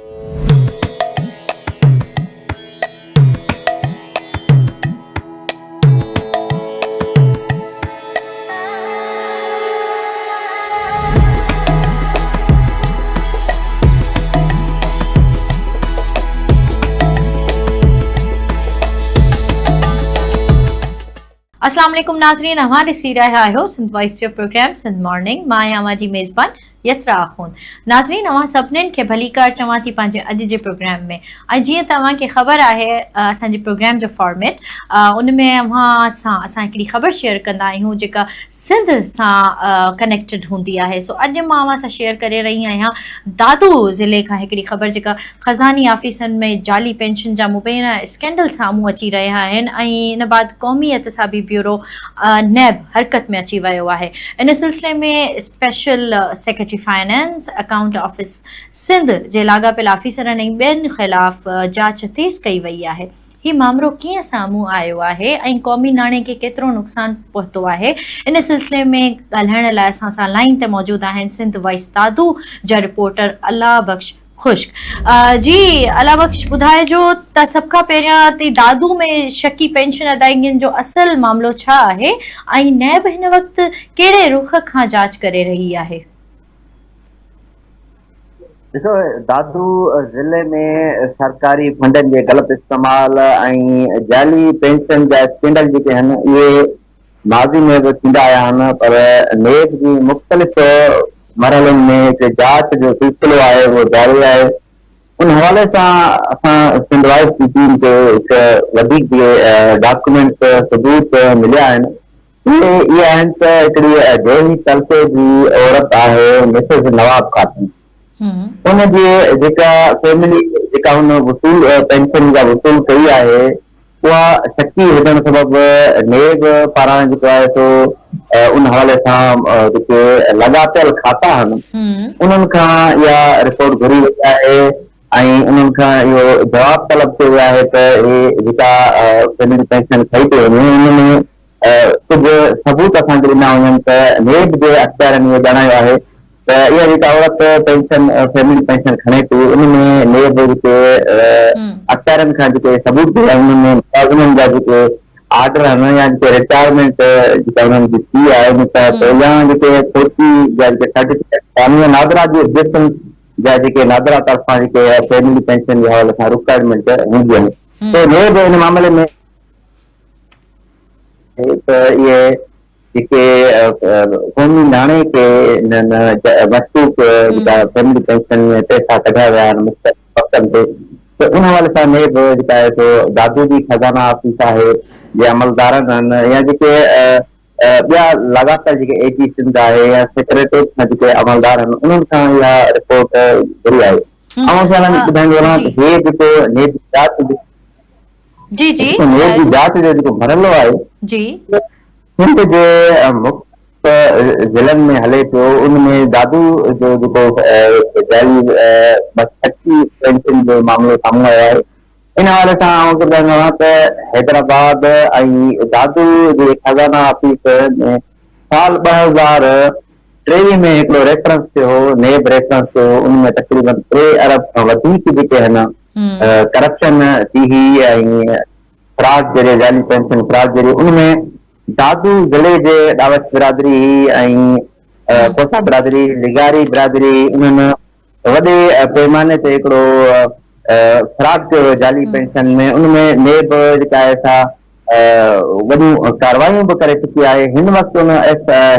अस्सलाम वालेकुम नाज़रीन, हमारे सी रहा हो सिंध वॉइस जो प्रोग्राम सिंध मॉर्निंग मां आहियां जी मेज़बान यसरा आख़ून। नाज़रीन, अवां सभिनीनि खे भली कार चवां थी पंहिंजे अॼु जे प्रोग्राम में। ऐं जीअं तव्हांखे ख़बर आहे असांजे प्रोग्राम जो फॉर्मेट उन में अवां असां हिकिड़ी ख़बर शेयर कंदा आहियूं जेका सिंध सां कनेक्टेड हूंदी आहे। सो अॼु मां अवां सां शेयर करे रही आहियां दादू ज़िले खां हिकिड़ी ख़बर जेका ख़ज़ानी ऑफिसनि में जाली पेंशन जा मुबैना स्कैंडल साम्हूं अची रहिया आहिनि ऐं इन बाद क़ौमी एहतसाबी ब्यूरो नैब हरकत में अची वियो आहे। इन सिलसिले में special secretary finance account office Sindh जे लाॻापियल ऑफिसरनि ऐं ॿियनि ख़िलाफ़ जांच तेज़ कई वई आहे। ही मामलो कीअं साम्हूं आयो आहे ऐं क़ौमी नाणे खे केतिरो नुक़सानु पहुतो आहे, इन सिलसिले में ॻाल्हाइण लाइ असां सां लाइन ते मौजूदु आहिनि सिंध वॉइस दादू जा रिपोर्टर अल्लाह बख़्श खुश्क। जी अल्लाह बख़्श, ॿुधाइजो त सभ खां पहिरियां त दादू में शकी पेंशन अदायगियुनि जो असल मामलो छा आहे ऐं नैब हिन वक़्तु कहिड़े रुख खां जांच करे रही आहे? ॾिसो, दादू ज़िले में सरकारी फंडनि जे ग़लति इस्तेमाल ऐं जाली पेंशन जा स्कैंडल जेके आहिनि इहे माज़ी में बि थींदा आया आहिनि, पर नेब जी मुख़्तलिफ़ मरहलनि में हिकु जांच जो सिलसिलो आहे उहो जारी आहे। उन हवाले सां असां सिंध वॉइस जी टीम खे हिकु वधीक डॉक्यूमेंट सबूत मिलिया आहिनि। इहे आहिनि त हिकिड़ी जहिड़ी तलसे जी औरत आहे मिसेस नवाब ख़ातून। उन जे जेका फैमिली जेका हुन वसूल पेंशन जा वसूल कई आहे उहा शकी हुजण सबबि नेब पारां जेको आहे सो उन हवाले सां जेके लॻापियल खाता आहिनि उन्हनि खां इहा रिपोर्ट घुरी वई आहे ऐं उन्हनि खां इहो जवाबु तलब कयो वियो आहे त इहे जेका फैमिली पेंशन ठही थी वञे उन में कुझु सबूत असांखे ॾिना वञनि त नेब जे अख़्तियारनि इहो ॼाणायो आहे त इहा जेका औरत पेंशन फैमिली पेंशन खणे थी उनमें नेब जेके अख़्तियारनि खां जेके सबूत उनमें मुलाज़िमनि जा जेके आर्डर आहिनि या जेके रिटायरमेंट जेका उन्हनि जी थी आहे उन खां पहिरियां जेके फौजी जा जेके सर्टिफिकेट कानून नादरा जी एग्जिस्टेंस जा जेके नादरा तरफ़ां जेके फैमिली पेंशन जे हवाले सां रिक्वायरमेंट हूंदी आहिनि त नेब इन मामले में त इहे जेके क़ौमी नाणे खे मशकूक जेका फैमिली पेंशन में पैसा कढिया विया आहिनि मुख़्तलिफ़ वक़्तनि ते त उन हवाले सां नेब जेका आहे सो दादू जी खज़ाना ऑफिस आहे या अमलदारनि आहिनि या जेके ॿिया लाॻापियल जेके एजी सिंध आहे या सेक्रेटरेट खां जेके अमलदार आहिनि उन्हनि खां इहा रिपोर्ट घुरी आहे। ऐं ॿुधाईंदो वञा त हे जेको नेब जी जांच जो जेको मरहलो आहे सिंध जे मुख्त ज़िलनि में हले पियो उनमें दादू जो जेको जाली शकी पेंशन जो मामलो साम्हूं आयो आहे। इन हवाले सां आउं ॿुधाईंदो आहियां त हैदराबाद ऐं दादू जे खज़ाना ऑफिस में साल 2023 में हिकिड़ो रेफरेंस थियो हो, नेब रेफरेंस थियो, उनमें तक़रीबन 3 अरब खां वधीक जेके आहिनि करप्शन थी हुई ऐं फ्रॉड जरिए जाली पेंशन फ्रॉड जरिए उनमें दादू ज़िले जे दावत बिरादरी ऐं कोसा बिरादरी लिगारी बिरादरी उन्हनि वॾे पैमाने ते हिकिड़ो फ्रॉड कयो जाली पेंशन में। उनमें नेब जेका आहे सा वॾियूं कार्रवाइयूं बि करे चुकी आहे। हिन वक़्तु उन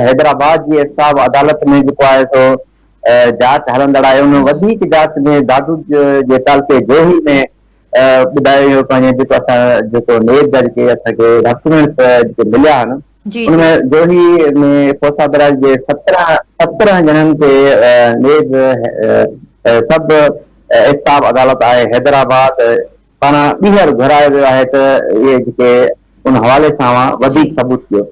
हैदराबाद जी एहसाब अदालत में जेको आहे सो जांच हलंदड़ आहे। उन वधीक जांच में दादू जे तालके जोही में ॿुधायो वियो पंहिंजे जेको असां जेको नेब जा जेके असांखे डॉक्यूमेंट्स जेके मिलिया आहिनि उनमें जोही में कोसा बिरादरी जे 17 ॼणनि ते नेब सभु एहसाब अदालत आहे हैदराबाद पारां ॿीहर घुरायो वियो आहे त इहे जेके उन हवाले सां वधीक सबूत कयो।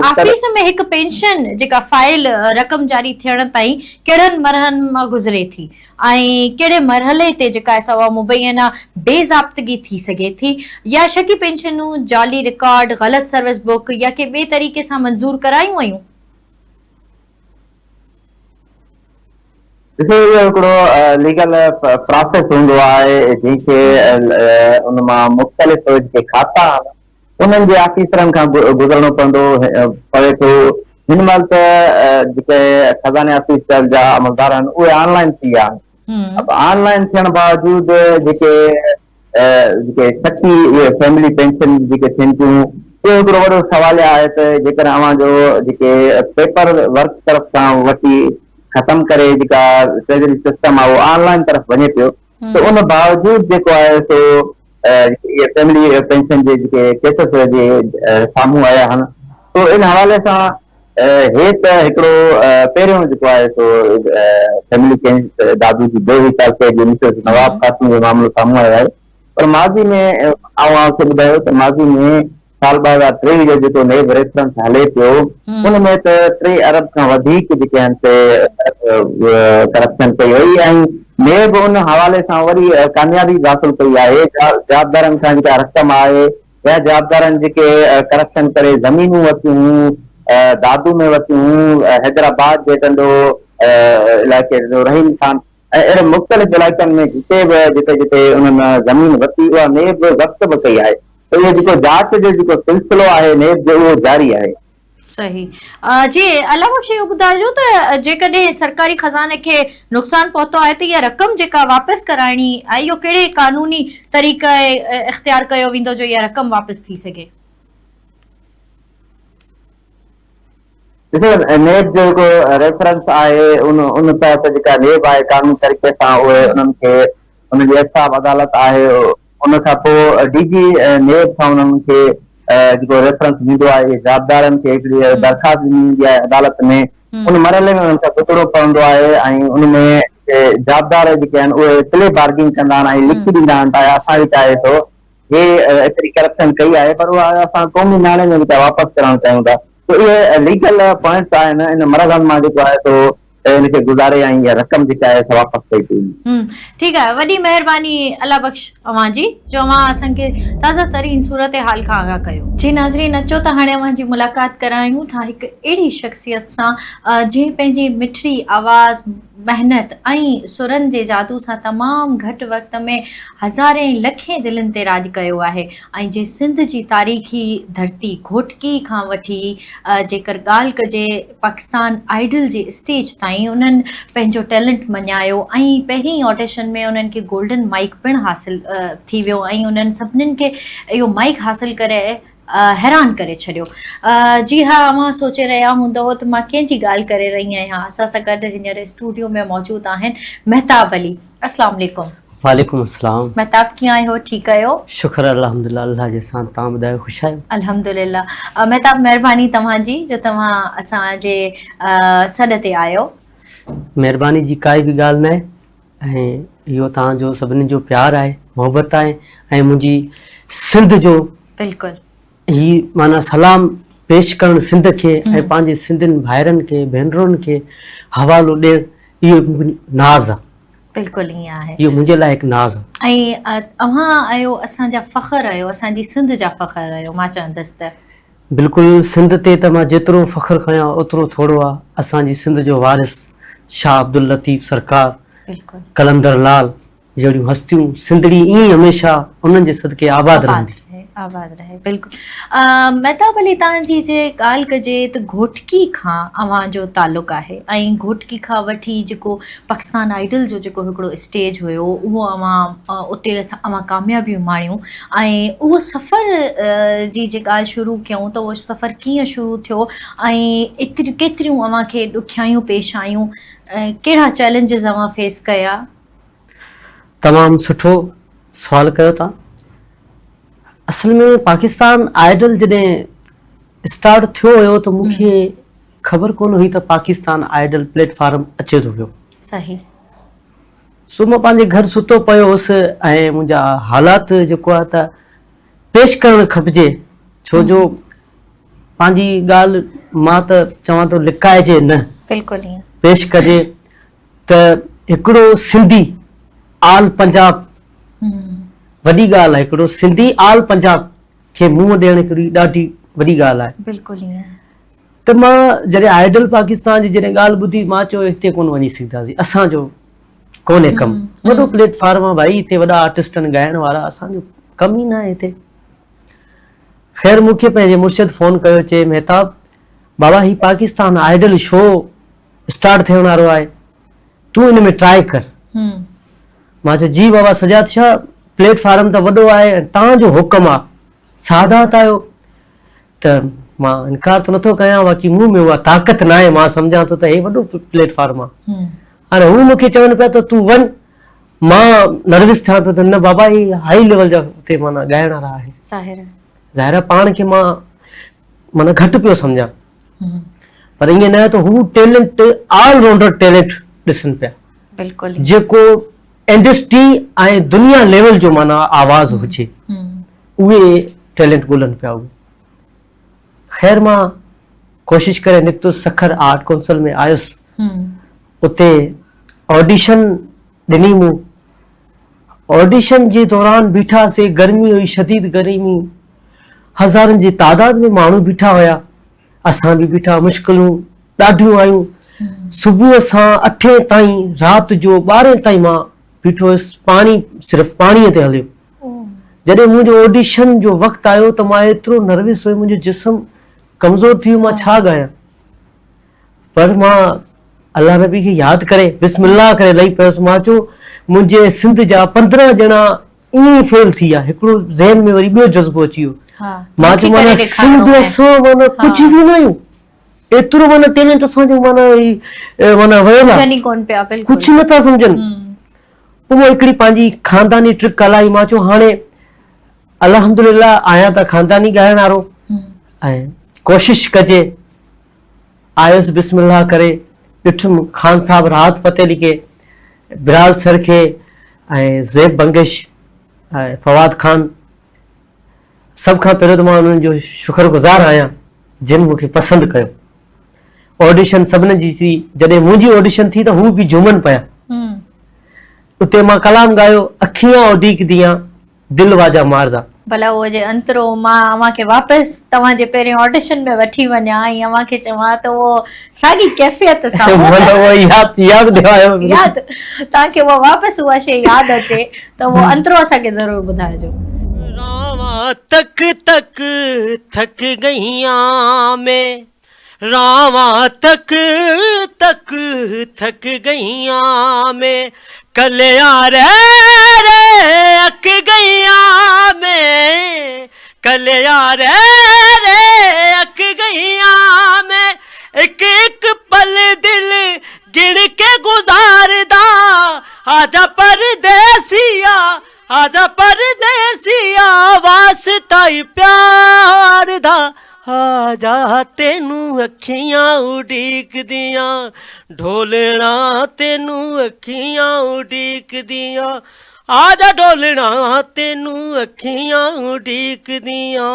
ऑफिस में हिकु पेंशन जेका फाइल रक़म जारी थियण ताईं कहिड़नि मरहलनि मां गुज़रे थी ऐं कहिड़े मरहले ते जेका उहा मुबैना बेज़ाब्तगी थी सघे थी या शकी पेंशनूं जाली रिकॉर्ड ग़लत सर्विस बुक या के ॿिए तरीक़े सां मंज़ूर करायूं वयूं? ॾिसो इहो हिकिड़ो लीगल प्रोसेस हूंदो आहे जंहिंखे उन मां मुख़्तलिफ़ जेके खाता आहिनि उन्हनि जे ऑफिसरनि खां गुज़रणो पवे थो। हिन महिल त जेके खज़ाने ऑफिसर जा अमलदार आहिनि उहे ऑनलाइन थी विया आहिनि। अब ऑनलाइन थियण बावजूद जेके जेके सची इहे फैमिली पेंशन जेके थियनि थियूं इहो हिकिड़ो वॾो सवाल आहे त जेकर अव्हांजो जेके पेपर वर्क तरफ़ सां वठी ख़तम करे जेका ट्रेजरी सिस्टम आहे उहो ऑनलाइन तरफ़ वञे पियो त उन बावजूद जेको आहे सो इहे फैमिली पेंशन जे जेके केसेस जे साम्हूं आया आहिनि तो इन हवाले सां हे त हिकिड़ो पहिरियों जेको आहे सो फैमिली दादू जी 2004 के जो मिसेस नवाब कासिम जो मामलो साम्हूं आयो आहे। पर माज़ी में तव्हांखे ॿुधायो त माज़ी में साल 2023 जो जेको नेब रेफरेंस हले पियो उन में त 3 अरब खां वधीक जेके आहिनि से करप्शन कई वई ऐं नेब उन हवाले सां वरी कामयाबी हासिल कई आहे। जवाबदारनि खां जेका रक़म आहे या जवाबदारनि जेके करप्शन करे ज़मीनूं वरितियूं दादू में वरितियूं हैदराबाद जे कंडो इलाइक़े जो रहीम ख़ान ऐं अहिड़े मुख़्तलिफ़ इलाइक़नि में जिते बि जिते जिते उन्हनि ज़मीन वरिती उहा नेब ज़ब्त बि कई आहे। त इहो जेको जांच जो जेको सिलसिलो आहे नेब जो उहो जारी आहे। सही जी अला बख्श इहो ॿुधाइजो त जेकॾहिं सरकारी खज़ाने खे नुक़सान पहुतो आहे त इहा रक़म जेका वापसि कराइणी आहे इहो कहिड़े कानूनी तरीक़े इख़्तियार कयो वेंदो जो इहा रक़म वापसि थी सघे? ॾिसो नेब जो जेको रेफरेंस आहे उन तहत जेका नेब आहे कानूनी तरीक़े सां उहे उन्हनि खे उनजी हिसाब अदालत आहे उन खां पोइ डीजी नेब खां उन्हनि खे जेको रेफरेंस ॾींदो आहे जवाबदारनि खे हिकिड़ी दरख़्वास्त ॾींदी आहे अदालत में उन मरहले में उन्हनि खे ॿुधणो पवंदो आहे ऐं उन में जवाबदार जेके आहिनि उहे प्ले बार्गिंग कंदा आहिनि ऐं लिखी ॾींदा आहिनि त असांखे चाहे थो हे एतिरी करप्शन कई आहे पर उहा असां क़ौमी नाले में जेका वापसि करणु चाहियूं था तो इहे लीगल पॉइंट्स आहिनि इन मरहलनि मां जेको आहे सो इनखे गुज़ारे ऐं इहा रक़म जेका आहे सो वापसि कई थी। ठीकु आहे, वॾी महिरबानी अला बख्श अव्हां जी जो अव्हां असांखे ताज़ा तरीन सूरत हाल खां आगाह कयो। जी नाज़रीन अचो त हाणे अव्हां जी मुलाक़ात करायूं था हिकु अहिड़ी शख़्सियत सां जंहिं पंहिंजी मिठड़ी आवाज़ मेहनत ऐं सुरनि जे जादू सां तमामु घटि वक़्त में हज़ारे लखे दिलनि ते राज कयो आहे ऐं जे सिंध जी तारीख़ी धरती घोटकी खां वठी जेकर ॻाल्हि कजे पाकिस्तान आइडल जे स्टेज ताईं उन्हनि पंहिंजो टैलेंट मञायो ऐं पहिरीं ऑडिशन में उन्हनि खे गोल्डन माइक पिणु हासिल थी वियो ऐं उन्हनि सभिनीनि खे इहो माइक हासिल करे हैरान करे छॾियो। जी हा, अव्हां सोचे रहिया हूंदव त मां कंहिंजी ॻाल्हि करे रही आहियां। असां सां गॾु हींअर स्टूडियो में मौजूदु आहिनि महताब अली। अस्सलाम वालेकुम। वालेकुम अस्सलाम। महताब कीअं आहियो? ठीकु आहियो? शुक्र अल्हम्दुलिल्लाह अल्लाह जे सां। तव्हां ॿुधायो ख़ुशि आहियो? अल्हम्दुलिल्लाह। महताब महिरबानी तव्हांजी जो तव्हां असांजे सॾ ते आयो। महिरबानी जी काई बि ॻाल्हि न आहे ऐं इहो तव्हांजो सभिनी जो प्यार आहे मोहबत आहे ऐं मुंहिंजी सिंध जो बिल्कुलु ही माना सलाम पेश करणु सिंध खे ऐं पंहिंजे सिंधियुनि भाइरनि खे भेनरुनि खे हवालो ॾियणु इहो नाज़ आहे। बिल्कुलु ईअं आहे, इहो मुंहिंजे लाइ हिकु नाज़ आहे। ऐं अव्हां आहियो असांजा फ़ख़्रु आहियो, असांजी सिंध जा फ़ख़्रु आहियो। मां चवंदसि त बिल्कुलु सिंध ते त मां जेतिरो फ़ख़्रु कयां ओतिरो थोरो आहे। असांजी सिंध जो वारिस शाह अब्दुल लतीफ़ सरकार, बिल्कुलु कलंदर लाल जहिड़ियूं हस्तियूं सिंधड़ी ईअं हमेशह उन्हनि जे सदके आबाद रहंदी। आबाद रहे। बिल्कुलु महताब अली तव्हांजी जे ॻाल्हि कजे त घोटकी खां अव्हांजो तालुक़ु आहे ऐं घोटकी खां वठी जेको पाकिस्तान आइडल जो जेको हिकिड़ो स्टेज हुयो उहो अव्हां उते अव्हां कामयाबियूं माणियूं ऐं उहो सफ़र जी जे ॻाल्हि शुरू कयूं त उहो सफ़र कीअं शुरू थियो ऐं केतिरियूं अव्हांखे ॾुखियाइयूं पेश आयूं, कहिड़ा चैलेंजिस अव्हां फेस कया? तमामु सुठो सुवाल कयो तव्हां। असल में पाकिस्तान आइडल जॾहिं स्टार्ट थियो हुयो त मूंखे ख़बर कोन हुई त पाकिस्तान आइडल प्लेटफॉर्म अचे थो पियो। सही। सो मां पंहिंजे घर सुतो पियो हुउसि ऐं मुंहिंजा हालात जेको आहे त पेश करणु खपिजे छो जो पंहिंजी ॻाल्हि मां त चवां थो लिकाइजे न, बिल्कुलु ईअं पेश कजे त हिकिड़ो सिंधी आल पंजाब वॾी ॻाल्हि आहे। हिकिड़ो सिंधी आल पंजाब खे मुंहुं ॾियणु हिकिड़ी ॾाढी वॾी ॻाल्हि आहे। बिल्कुलु ईअं त मां जॾहिं आइडल पाकिस्तान जी जॾहिं ॻाल्हि ॿुधी मां चयो हिते कोन वञी सघंदासीं, असांजो कोन्हे कमु। वॾो प्लेटफॉर्म आहे भाई, हिते वॾा आर्टिस्ट आहिनि ॻाइण वारा, असांजो कमु ई न आहे हिते। ख़ैर मूंखे पंहिंजे मुर्शिद फ़ोन कयो, चए मेहताब बाबा ही पाकिस्तान आइडल शो स्टार्ट थियण वारो आहे, तूं हिन में ट्राई कर। मां चयो जी बाबा सजाद शाह, प्लेटफॉर्म त वॾो आहे, तव्हांजो हुकुम आहे, सादात आहियो, त मां इनकार त नथो कयां, बाक़ी मूं में उहा ताक़त न आहे। मां सम्झां थो त हे वॾो प्लेटफॉर्म आहे। हाणे हू मूंखे चवनि पिया त तूं वञ, मां नर्वस थियां पियो त न बाबा ही हाई लेवल जा हुते माना ॻाइण वारा आहे। ज़ाहिर आहे पाण खे मां माना घटि पियो सम्झां, पर ईअं न त हू टैलेंट ऑलराउंडर टैलेंट ॾिसनि पिया, बिल्कुलु जेको इंडस्ट्री ऐं दुनिया लेवल जो माना आवाज़ हुजे, उहे टैलेंट ॻोल्हनि पिया उहे। ख़ैर मां कोशिश करे निकितुसि, सखर आर्ट काउंसिल में आयुसि, उते ऑडिशन ॾिनी। मूं ऑडिशन जे दौरान बीठासीं, गर्मी हुई, शदीद गर्मी, हज़ारनि जी तादाद में माण्हू बीठा हुया, असां बि बीठा, मुश्किलूं ॾाढियूं आयूं। सुबुह सां 8 ताईं, राति जो 12 ताईं मां बीठो हुयुसि, पाणी सिर्फ़ु पाणीअ ते हलियो। जॾहिं मुंहिंजो ऑडिशन जो वक़्तु आयो त मां एतिरो नर्वस हुयुमि, मुंहिंजो जिस्म कमज़ोर थी वियो, मां छा ॻायां। पर मां अल्लाह नबी खे यादि करे बिस्मिल्लाह करे लही पियुसि। मां चयो मुंहिंजे सिंध जा 15 ॼणा ईअं फेल थी विया, हिकिड़ो ज़हन में वरी ॿियो जज़्बो अची वियो। मां चयो माना सिंध असां माना कुझु बि न आहियूं, एतिरो माना टैलेंट असांजो माना वयल आहे, कुझु नथा सम्झनि। पोइ मां हिकिड़ी पंहिंजी ख़ानदानी ट्रिक हलाई। मां चयो हाणे अल्हम्दुलिल्लाह आहियां त ख़ानदानी ॻाइण वारो, ऐं कोशिश कजे। आयुसि बिस्मिल्लाह करे, ॾिठुमि ख़ान साहब राहत फ़तेह अली खे, बिराल सर खे, ऐं ज़ेब बंगिश, ऐं फवाद खान, सभ खां पहिरियों त मां उन्हनि जो शुक्रगुज़ार आहियां जिन मूंखे पसंदि कयो। ऑडिशन सभिनी जी थी, जॾहिं मुंहिंजी ऑडिशन थी त हू बि झूमनि पिया। उते मां कलाम ॻायो, अखियां उडीक दियां दिल वाजा मारदा। भला उहो जे अंतरो मां अव्हांखे वापसि तव्हांजे पहिरियों ऑडिशन में वठी वञा ऐं अव्हांखे चवां त उहो साॻी कैफ़ियत सां यादि तव्हांखे उहा वापसि उहा शइ यादि अचे त उहो अंतरो असांखे ज़रूरु ॿुधाइजो। रावां तक तक थक गईयां में, रावां तक तक थक गईयां में, कलिया रे अक गईयां में, कलिया रे अक गईयां में, एक एक पल दिल गिण के गुजारदा, आजा परदेसिया, आजा परदेसिया, वास्ता ही प्यार दा, आजा तेनू अखियां उडीक दियां, ढोलना तेनू अखियां उडीक दियां, आजा ढोलना तेनू अखियां उडीक दियां।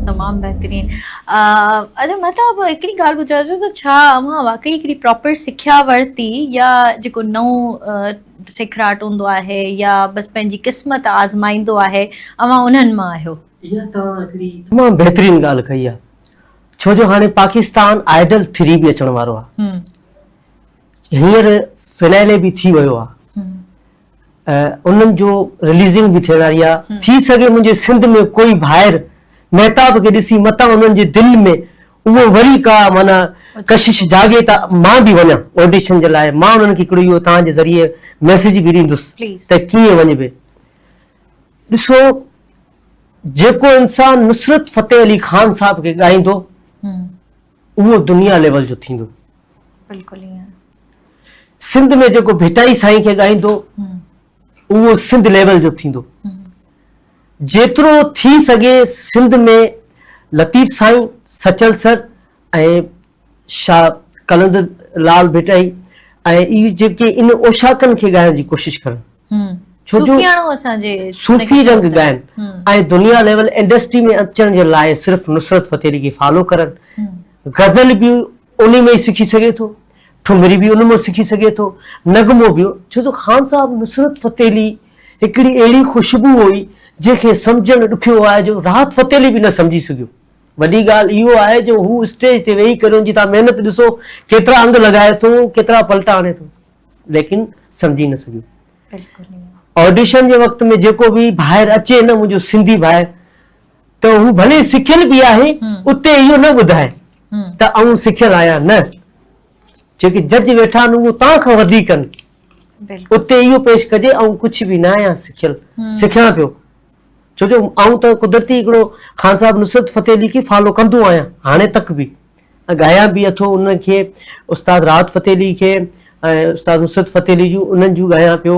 तमामु बहितरीन। अच्छा महताब हिकिड़ी ॻाल्हि ॿुधाइजो त छा अव्हां वाकई हिकिड़ी प्रॉपर सिख्या वरिती या जेको नओं सिखराट हूंदो आहे या बसि पंहिंजी क़िस्मत आज़माईंदो आहे, अव्हां उन्हनि मां आहियो? इहा तव्हां हिकिड़ी तमामु बहितरीन ॻाल्हि कई आहे, छो जो हाणे पाकिस्तान आइडल 3 बि अचण वारो आहे, हींअर फिनाइले बि थी वियो आहे, उन्हनि जो रिलीज़िंग बि थियण वारी आहे। थी सघे मुंहिंजे सिंध में कोई ॿाहिरि महताब खे ॾिसी मतां उन्हनि जे दिलि में उहो वरी का माना कशिश जागे त मां बि वञा ऑडिशन जे लाइ। मां उन्हनि खे हिकिड़ो इहो तव्हांजे ज़रिए मैसेज बि ॾींदुसि त कीअं वञिबे। ॾिसो जेको इंसान नुसरत फ़तेह अली ख़ान साहब खे ॻाईंदो उहो दुनिया लेवल जो थींदो। बिल्कुलु ईअं। सिंध में जेको भिटाई साईं खे ॻाईंदो उहो सिंध लेवल जो थींदो। जेतिरो थी सघे सिंध में लतीफ़ साईं, सचल सर ऐं शाह कलंदर लाल भिटाई ऐं इहे जेके इन ओशाकनि खे ॻाइण जी कोशिश करनि, छो जो सूफ़ी रंग ॻाइनि ऐं दुनिया लेवल इंडस्ट्री में अचण जे लाइ सिर्फ़ु नुसरत फ़तेह अली खे फॉलो करनि। गज़ल बि उन में ई सिखी सघे थो, ठुमरी बि उन में सिखी सघे थो, नगमो बि, छो जो ख़ान साहब नुसरत फ़तेह अली हिकिड़ी अहिड़ी ख़ुशबू हुई जंहिंखे सम्झणु ॾुखियो आहे जो राहत फ़तेह अली बि न सम्झी सघियो। वॾी ॻाल्हि इहो आहे जो हू स्टेज ते वेही करे जी तव्हां महिनत ॾिसो केतिरा अंग लॻाए थो, केतिरा पलटा आणे थो, लेकिन सम्झी न सघियो। बिल्कुलु ऑडिशन जे वक़्त में जेको बि ॿाहिरि अचे न मुंहिंजो सिंधी भाउ त हू भले सिखियल बि आहे, उते इहो न ॿुधाए त आऊं सिखियल आहियां, न। जेके जज वेठा आहिनि उहो तव्हां खां वधीक आहिनि, बिल्कुलु उते इहो पेश कजे ऐं कुझु बि न आहियां सिखियल, सिखियां पियो। छो जो आऊं त कुदरती हिकिड़ो ख़ान साहिब नुसरत फ़तेह अली खे फॉलो कंदो आहियां हाणे तक बि, ॻायां बि अथो उनखे, उस्ताद राहत फ़तेह अली खे ऐं उस्ताद नुसरत फ़तेह अली जूं उन्हनि जूं ॻायां पियो।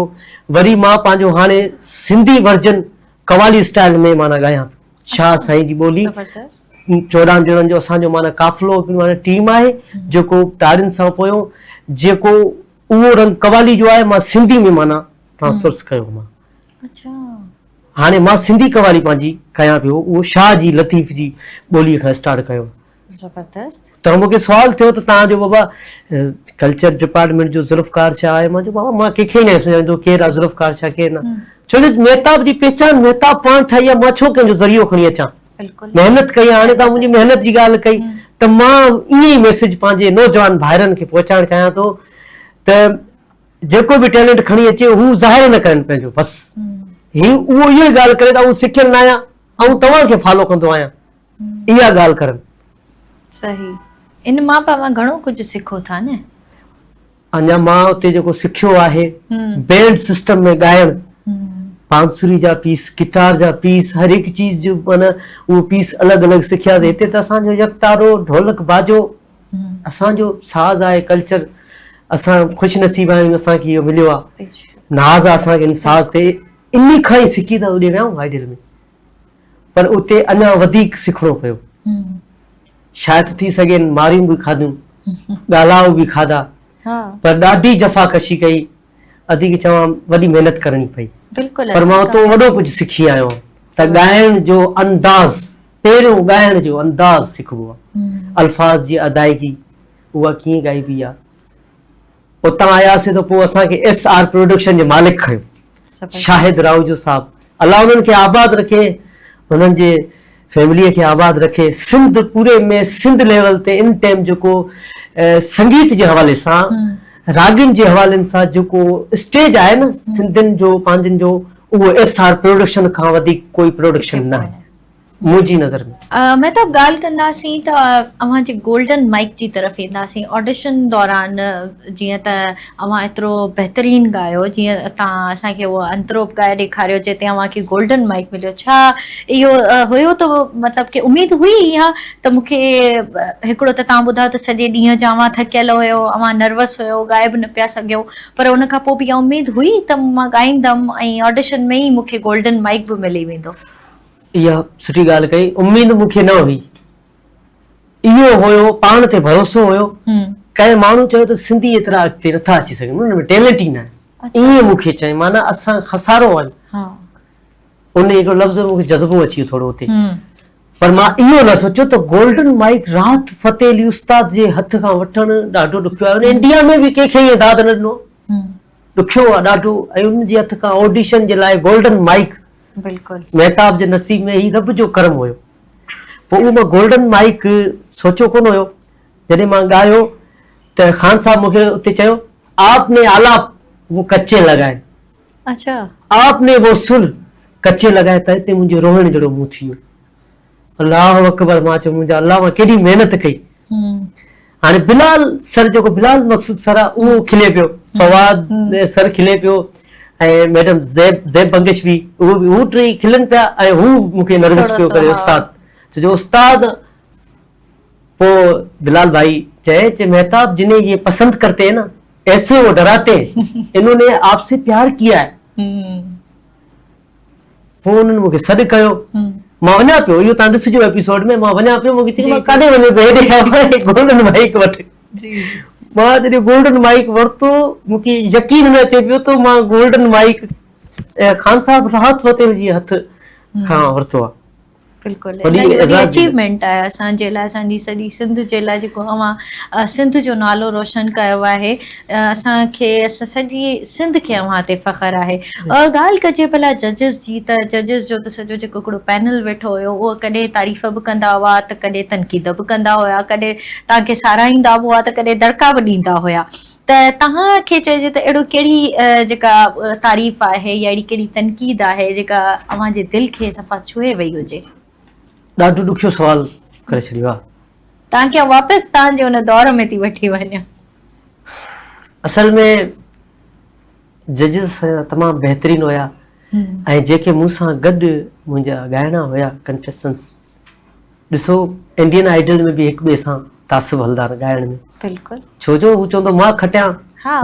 वरी मां पंहिंजो हाणे सिंधी वर्जन कवाली स्टाइल में माना ॻायां, शाह साईं जी ॿोली। ज़बरदस्त 14 ॼणनि जो असांजो माना काफ़िलो माना टीम आहे जेको तारियुनि सां पोयों जेको उहो रंग कवाली जो आहे मां सिंधी में माना ट्रांसफर्स कयो मां। अच्छा हाणे मां सिंधी कवाली पंहिंजी कयां पियो, उहो शाह जी लतीफ़ जी ॿोलीअ खां स्टार्ट कयो। ज़बरदस्त त मूंखे सुवाल थियो त तव्हांजो बाबा कल्चर डिपार्टमेंट जो ज़ुल्फ़कार शाह आहे, मां चयो बाबा मां कंहिंखे न सुञाणींदो केरु आहे ज़ुल्फ़कार शाह केरु न, छो जो महताब जी पहचान महताब पाण ठाही आहे, मां छो कंहिंजो ज़रियो खणी अचां, बिल्कुलु महिनत कई। हाणे तव्हां मुंहिंजी महिनत जी ॻाल्हि कई त मां ईअं ई मैसेज पंहिंजे नौजवान भाइरनि खे पहुचाइणु चाहियां थो त जेको बि टैलेंट खणी अचे हू ज़ाहिर न कनि पंहिंजो, बसि उहो इहो ई ॻाल्हि करे त सिखियल न आहियां ऐं तव्हांखे फॉलो कंदो आहियां, इहा ॻाल्हि करनि। सही, इन मां पाण घणो कुझु सिखो था न। अञा मां उते जेको सिखियो आहे बैंड सिस्टम में ॻाइणु, बांसुरी जा पीस, गिटार जा पीस, हर हिकु चीज़ जो माना उहो पीस अलॻि अलॻि सिखियासीं। हिते त असांजो यकतारो ढोलक बाजो असांजो साज़ आहे, कल्चर, असां ख़ुशनसीब आहियूं असांखे इहो मिलियो आहे, नाज़ आहे असांखे इन साज़ ते, इन खां ई सिखी त होॾे वियाऊं आइडियल में, पर उते अञा वधीक सिखणो पियो। शायदि थी सघे मारियूं बि खाधियूं, ॻाल्हाओ बि खाधा, पर ॾाढी जफ़ाकशी कई, अधी चवां वॾी महिनत करणी पई, बिल्कुलु पर मां उतो वॾो कुझु सिखी आयो त ॻाइण जो अंदाज़, पहिरियों ॻाइण जो अंदाज़ सिखबो आहे, अल्फाज़ जी अदायगी उहा कीअं ॻाइबी आहे। उतां आयासीं त पोइ असांखे SR प्रोडक्शन जे मालिक खयो, शाहिद राउजो साहब, अलाह उन्हनि खे आबाद रखे, हुननि जे फैमिलीअ खे आबाद रखे। सिंध पूरे में सिंध लेवल ते इन टाइम जेको संगीत जे हवाले सां, रागिन जे हवाले सां जेको स्टेज आहे न सिंधियुनि जो पंहिंजनि जो, उहो SR प्रोडक्शन खां वधीक कोई प्रोडक्शन न आहे मुंहिंजी नज़र में। महताब ॻाल्हि कंदासीं त अव्हां जे गोल्डन माइक जी तरफ़ ईंदासीं। ऑडिशन दौरान जीअं त अव्हां एतिरो बहितरीनु ॻायो, जीअं तव्हां असांखे उहो अंतरोप ॻाए ॾेखारियो जिते अव्हांखे गोल्डन माइक मिलियो, छा इहो हुयो त मतिलबु की उमेद हुई इहा त मूंखे हिकिड़ो त तव्हां ॿुधायो त सॼे ॾींहं जा अव्हां थकियल हुयो, अव्हां नर्वस हुयो, ॻाए बि न पिया सघियो, पर उन खां पोइ बि इहा उमेद हुई त मां ॻाईंदमि ऐं ऑडिशन में ई मूंखे गोल्डन माइक बि मिली वेंदो? इहा सुठी ॻाल्हि कई, उमेद मूंखे न हुई, इहो हुयो पाण ते भरोसो हुयो। कंहिं माण्हू चयो त सिंधी एतिरा अॻिते नथा अची सघनि, हुन में टैलेंट ई न आहे, ईअं मूंखे चई, माना असां खसारो आहियूं, उन हिकिड़ो लफ़्ज़ मूंखे जज़्बो अची वियो थोरो हुते, पर मां इहो न सोचियो त गोल्डन माइक राहत फ़तेह अली उस्ताद जे हथ खां वठणु ॾाढो ॾुखियो आहे। इंडिया में बि कंहिंखे ईअं दाद न ॾिनो, ॾुखियो आहे ॾाढो, ऐं उन जे हथ खां ऑडिशन जे लाइ गोल्डन माइक, बिल्कुलु महताब जे नसीब में ही रब जो करम हुयो। पोइ उहो मां गोल्डन माइक सोचियो कोन हुयो, जॾहिं मां ॻायो त ख़ान साहब मूंखे उते चयो, आपने आलाप वो कच्चे लगाए, अच्छा आपने वो सुर कच्चे लगाए, त हिते मुंहिंजो रोहण जहिड़ो मुंहुं थी वियो। अल्लाह अकबर, मां चयो मुंहिंजा अल्लाह, मां केॾी महिनत कई। हाणे बिलाल सर, जेको बिलाल मक़सूद सर आहे, उहो खिले पियो, फवाद सर खिले पियो, ऐं मैडम ज़ैब बंगिश बि, हू टे खिलनि पिया, ऐं हू मूंखे नर्वस पियो करे उस्ताद, छो जो उस्ताद पोइ बिलाल भाई चए महताब जिन्हें ये पसंद करते हैं ना ऐसे वो डराते हैं, इन्होंने आपसे प्यार किया है। पोइ उन्हनि मूंखे सॾु कयो, मां वञा पियो, इहो तव्हां ॾिसिजो एपिसोड में, मां वञा पियो, मूंखे थी मां काॾे वञे त हेॾे आयो गोल्डन माइक वटि। मां जॾहिं गोल्डन माइक वरितो, मूंखे यकीन न अचे पियो त मां गोल्डन माइक ख़ान साहब राहत फ़तेह जी हथ खां वरितो आहे। बिल्कुलु वॾी इलाही वॾी एज़ाज़ जी अचीवमेंट आहे असांजे लाइ, असांजी सॼी सिंध जे लाइ जेको अवां सिंध जो नालो रोशन कयो आहे। असांखे सॼी सिंध खे अवां ते फ़ख़्रु आहे। ॻाल्हि कजे भला जजिस जी, त जजिस जो त सॼो जेको हिकिड़ो पैनल वेठो हुयो उहो कॾहिं तारीफ़ बि कंदा हुआ त कॾहिं तनक़ीद बि कंदा हुआ, कॾहिं तव्हांखे साराहींदा हुआ त कॾहिं दड़का बि ॾींदा हुआ। त तव्हांखे चइजे त अहिड़ो कहिड़ी जेका तारीफ़ आहे या अहिड़ी कहिड़ी तनक़ीद आहे जेका अव्हांजे दिलि खे सफ़ा छुहे वई हुजे? ॾाढो ॾुखियो सवाल करे छॾियो आहे। तव्हांखे वापसि तव्हांजे हुन दौर में थी वठी वञा। असल में जजिस तमामु बहितरीनु हुया ऐं जेके मूंसां गॾु मुंहिंजा ॻाइणा हुया कंटेस्टेंट्स, ॾिसो इंडियन आइडल में बि हिक ॿिए सां तासुब हलंदा ॻाइण में। बिल्कुलु। छो जो हू चवंदो मां खटियां,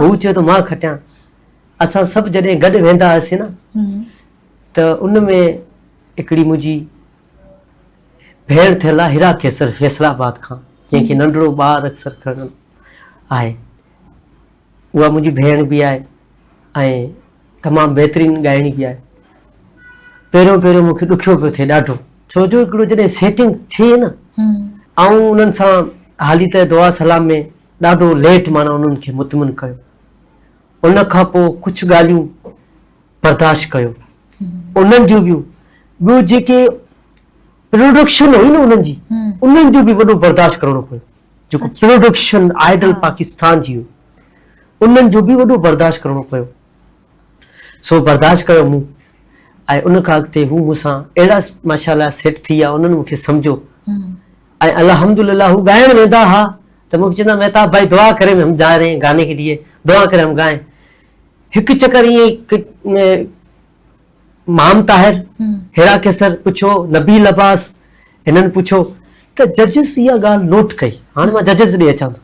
हू चए थो मां खटियां। असां सभु जॾहिं गॾु वेंदा हुआसीं न त उन में हिकिड़ी मुंहिंजी भेण थियल आहे हिरा केसर फैसलाबाद खां, जंहिंखे नंढड़ो ॿार अक्सर खणंदो आहे। उहा मुंहिंजी भेण बि आहे ऐं तमामु बहितरीनु ॻाइणी बि आहे। पहिरियों मूंखे ॾुखियो पियो थिए ॾाढो, छो जो हिकिड़ो जॾहिं सेटिंग थिए न ऐं उन्हनि सां हाली त दुआ सलाम में ॾाढो लेट माना उन्हनि खे मुतमिन कयो, उन खां पोइ कुझु ॻाल्हियूं बर्दाश्त कयो, उन्हनि जूं ॿियूं जेके प्रोडक्शन हुई न उन्हनि जी, उन्हनि जो बि वॾो बर्दाश्त करणो पियो। जेको प्रोडक्शन आइडल पाकिस्तान जी हुई उन्हनि जो बि वॾो बर्दाश्त करणो पियो। सो बर्दाश्त कयो मूं ऐं उन खां अॻिते हू मूंसां अहिड़ा माशाल्लाह सेट थी विया, उन्हनि मूंखे सम्झो ऐं अल्हम्दुलिल्लाह हू ॻाइण वेंदा हुआ त मूंखे चवंदा मेहताब भाई दुआ करे हम जा रहे हैं गाने के लिए, दुआ करे हम गाएं। हिकु चक्कर ईअं माम ताहिर, हिरा केसर पुछो, नबील अब्बास हिननि पुछो त जजिस इहा ॻाल्हि नोट कई। हाणे मां जजिस ॾे अचां थो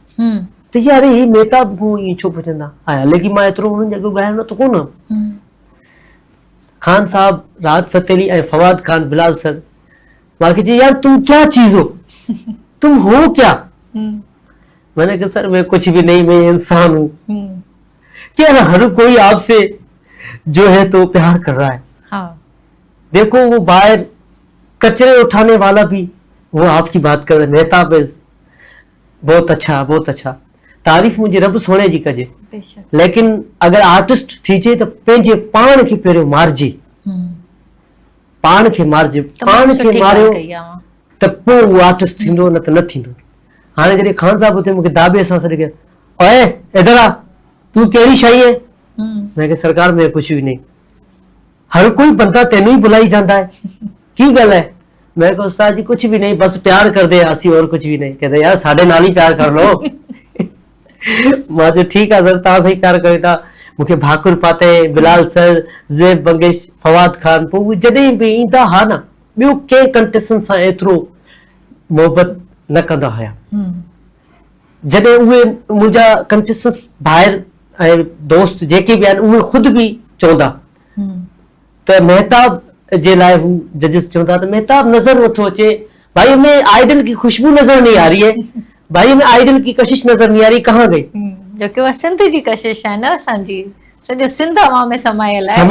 त यार ही मेहताब ईअं छो पुछंदा आया, लेकिन मां एतिरो उन्हनि जो ॻाइण नथो कोन। खान साहब, राहत फतेह अली ऐं फवाद खान बिलाल सर मूंखे चई यार तुम क्या चीज हो, तुम हो क्या? मैंने कहा सर मैं कुछ भी नहीं, मैं इंसान हूँ। क्या हर कोई आपसे जो है तो प्यार कर रहा है। देखो वो बाहर कचरे उठाने वाला भी वो आपकी बात कर रहे, मेहताब बहुत अच्छा, बहुत अच्छा। तारीफ़ मुझे रब सोने जी कजे, लेकिन अगर आर्टिस्ट थीजे तो पंहिंजे पाण खे पहिरियों मारजे, पाण खे मारजे, पाण खे मारियो त पोइ उहो आर्टिस्ट थींदो, न त न थींदो। हाणे जॾहिं खान साहब हुते मूंखे दाबे सां सॾु कयो, ओए इधर आ, तू कहिड़ी शइ है? मैं कहा सरकार में कुछ भी नहीं, हर कोई बंदा तेनू ही बुलाई जाता है, की गल है? मैं कहा उस्ताद जी कुछ भी नहीं, बस प्यार कर दे आसी, और कुछ भी नहीं। कहते यार साढ़े नाल ही प्यार कर लो। मां जो ठीक है सर, तव्हां सही प्यार कयो था। मूंखे भाकुर पाते, बिलाल सर, ज़ेब बंगेश, फवाद खान, पोइ उहे जॾहिं बि ईंदा हा न, ॿियो कंहिं कंटेस्टेंट सां एतिरो मोहबत न कंदा हुया। जॾहिं उहे मुंहिंजा कंटेस्टेंट्स ॿाहिरि ऐं दोस्त जेके बि आहिनि उहे ख़ुदि बि चवंदा त मेहताब जे लाइ हू जजिस चवंदा त मेहताब नज़र नथो अचे, भाई हमें आइडल की खुशबू नजर नहीं आ रही है, भाई हमें आइडल की कशिश नजर नहीं आ रही, कहाँ गई? जो कि उहा सिंध जी कशिश आहे न, असांजी सॼो सिंध अवां में समायल आहे।